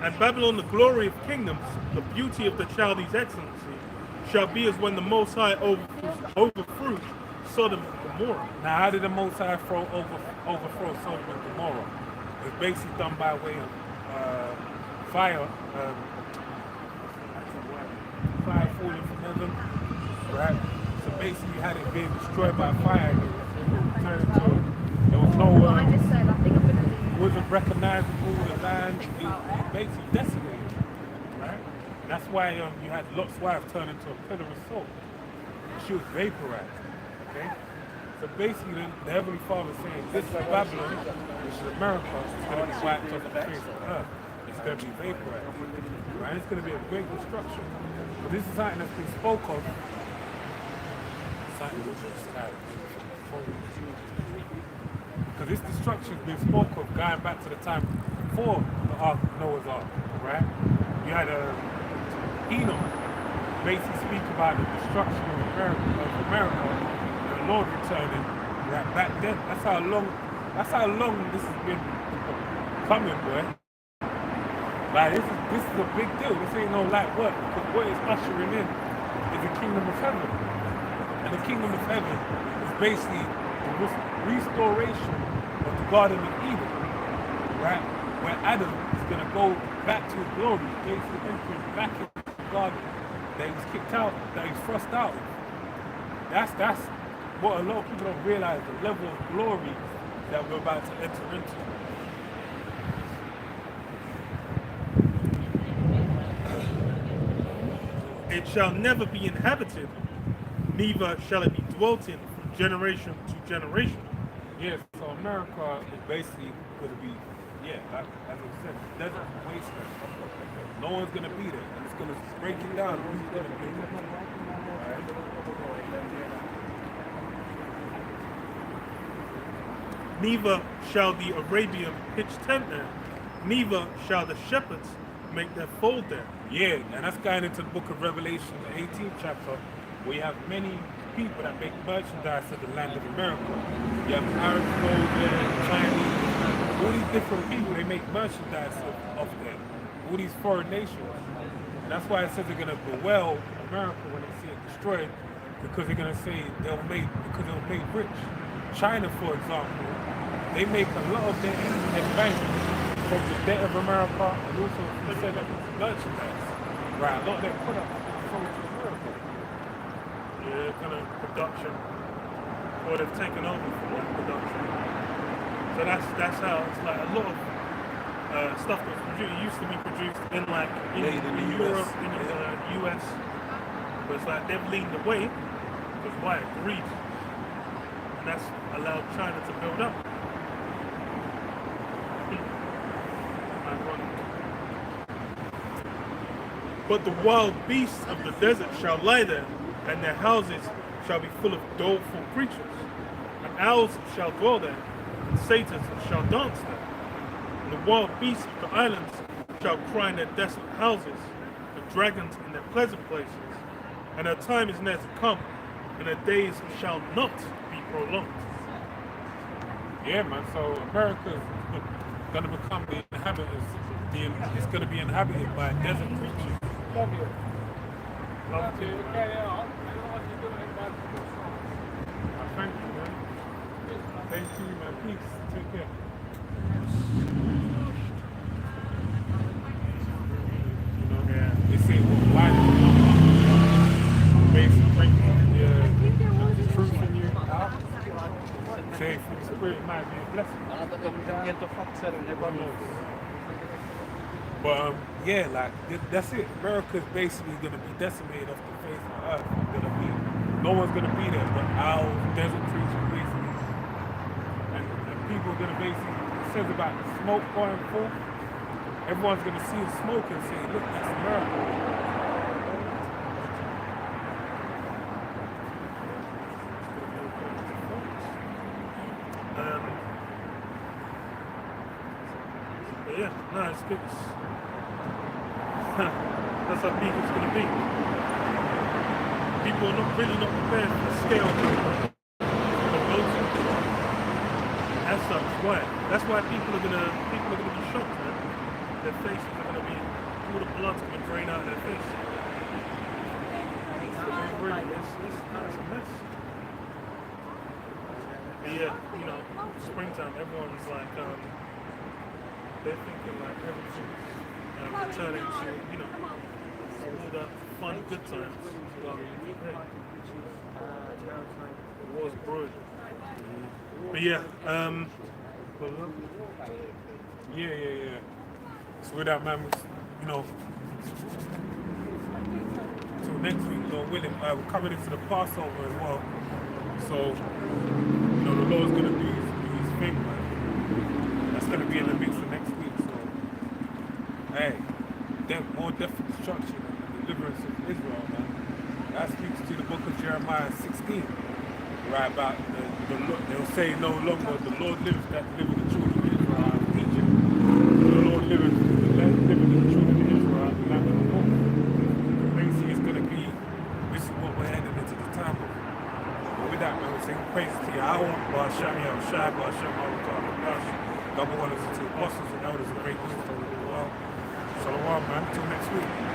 And Babylon, the glory of kingdoms, the beauty of the Chaldees' excellency, shall be as when the Most High overthrew Sodom and Gomorrah. Now, how did the Most High overthrow Sodom and Gomorrah? It's basically done by way of fire, fire falling from heaven, right? So basically, you had it being destroyed by fire. There was no, wasn't recognizable, the land, it basically decimated, right? That's why you had Lot's wife turn into a pillar of salt. She was vaporized, okay? So basically, the Heavenly Father is saying, this is Babylon, which is America, is going to be wiped off the face of earth. It's going to be vaporized, right? It's going to be a great destruction. But this is something that's been spoke of. Something which is like, because this destruction has been spoke of going back to the time before the Ark of Noah's Ark, right? You had Enoch basically speak about the destruction of America and the Lord returning right back then. That's how long this has been coming, boy. Like this is a big deal. This ain't no light work, because what it's ushering in is the kingdom of heaven. And the kingdom of heaven is basically the restoration of the Garden of Eden, right? Where Adam is going to go back to his glory, basically entering back into the garden that he was kicked out, that he's thrust out. That's what a lot of people don't realize, the level of glory that we're about to enter into. It shall never be inhabited, neither shall it be dwelt in from generation to generation. Yeah, so America is basically going to be, like, as I said, desert wasteland. No one's going to be there. And it's going to break it down. Who's going to be there? Right? Neither shall the Arabian pitch tent there, neither shall the shepherds make their fold there. Yeah, and that's going into the book of Revelation, the 18th chapter, where you have many people that make merchandise of the land of America. You have Arabs over there, Chinese, all these different people, they make merchandise of there, all these foreign nations. And that's why it says they're going to bewail America when they see it destroyed, because they're going to say they'll make rich. China, for example, they make a lot of their bank from the debt of America and also from the sale of merchandise. Right, a lot of their products are sold to America. Yeah, kind of production, or they've taken over from that production. So that's how it's like a lot of stuff that's produced used to be produced in like in Europe, in the US, but it's like they've leaned away because why? Greed, and that's allowed China to build up. Ironic. But the wild beasts of the desert shall lie there, and their houses shall be full of doleful creatures. And owls shall dwell there, and satyrs shall dance there. And the wild beasts of the islands shall cry in their desolate houses, and dragons in their pleasant places. And their time is near to come, and their days shall not be prolonged. Yeah, man, so America's going to become the inhabitants, it's going to be inhabited by desert creatures. Love you. Love you. Thank you, man. Thank you, man. Peace. Take care. You know, they say, well, why basic bring the truth in you out. Say, for the spirit might be a blessing. But yeah, like that's it. America's basically gonna be decimated off the face of the earth. No one's gonna be there but owls, desert creatures, basically. And people are gonna basically, it says about the smoke going forth. Everyone's gonna see the smoke and say, look, that's America. Yeah, no, it's good. That's how big it's going to be. People are not really not prepared for the scale of the voting. As such, why? That's why people are gonna be shocked, man. Their faces are gonna be, all the blood's gonna drain out of their face. It's a mess. But yeah, you know, springtime, everyone's like, they're thinking like everything's returning to, you know, all that fun, good times. Well, the war's brewing. But yeah, yeah. So with that, man, you know, till next week, Lord willing, we're coming into the Passover as well. So, you know, the Lord's going to do his thing, man. That's going to be in the mix for next week. So, hey, more death and destruction and deliverance of Israel, man. That speaks to the book of Jeremiah 16. Right about they'll say no longer the Lord liveth that delivered the children of Israel out of Egypt. The Lord liveth the children of Israel out of the land of the north. Basically, it's going to be, this is what we're heading into the time of. But with that, man, we're saying praise to Yahweh, Ba'ashem Yahushai, Ba'ashem Baruch double honors to the apostles and elders of great wisdom of the world. Shalom, man. Until next week.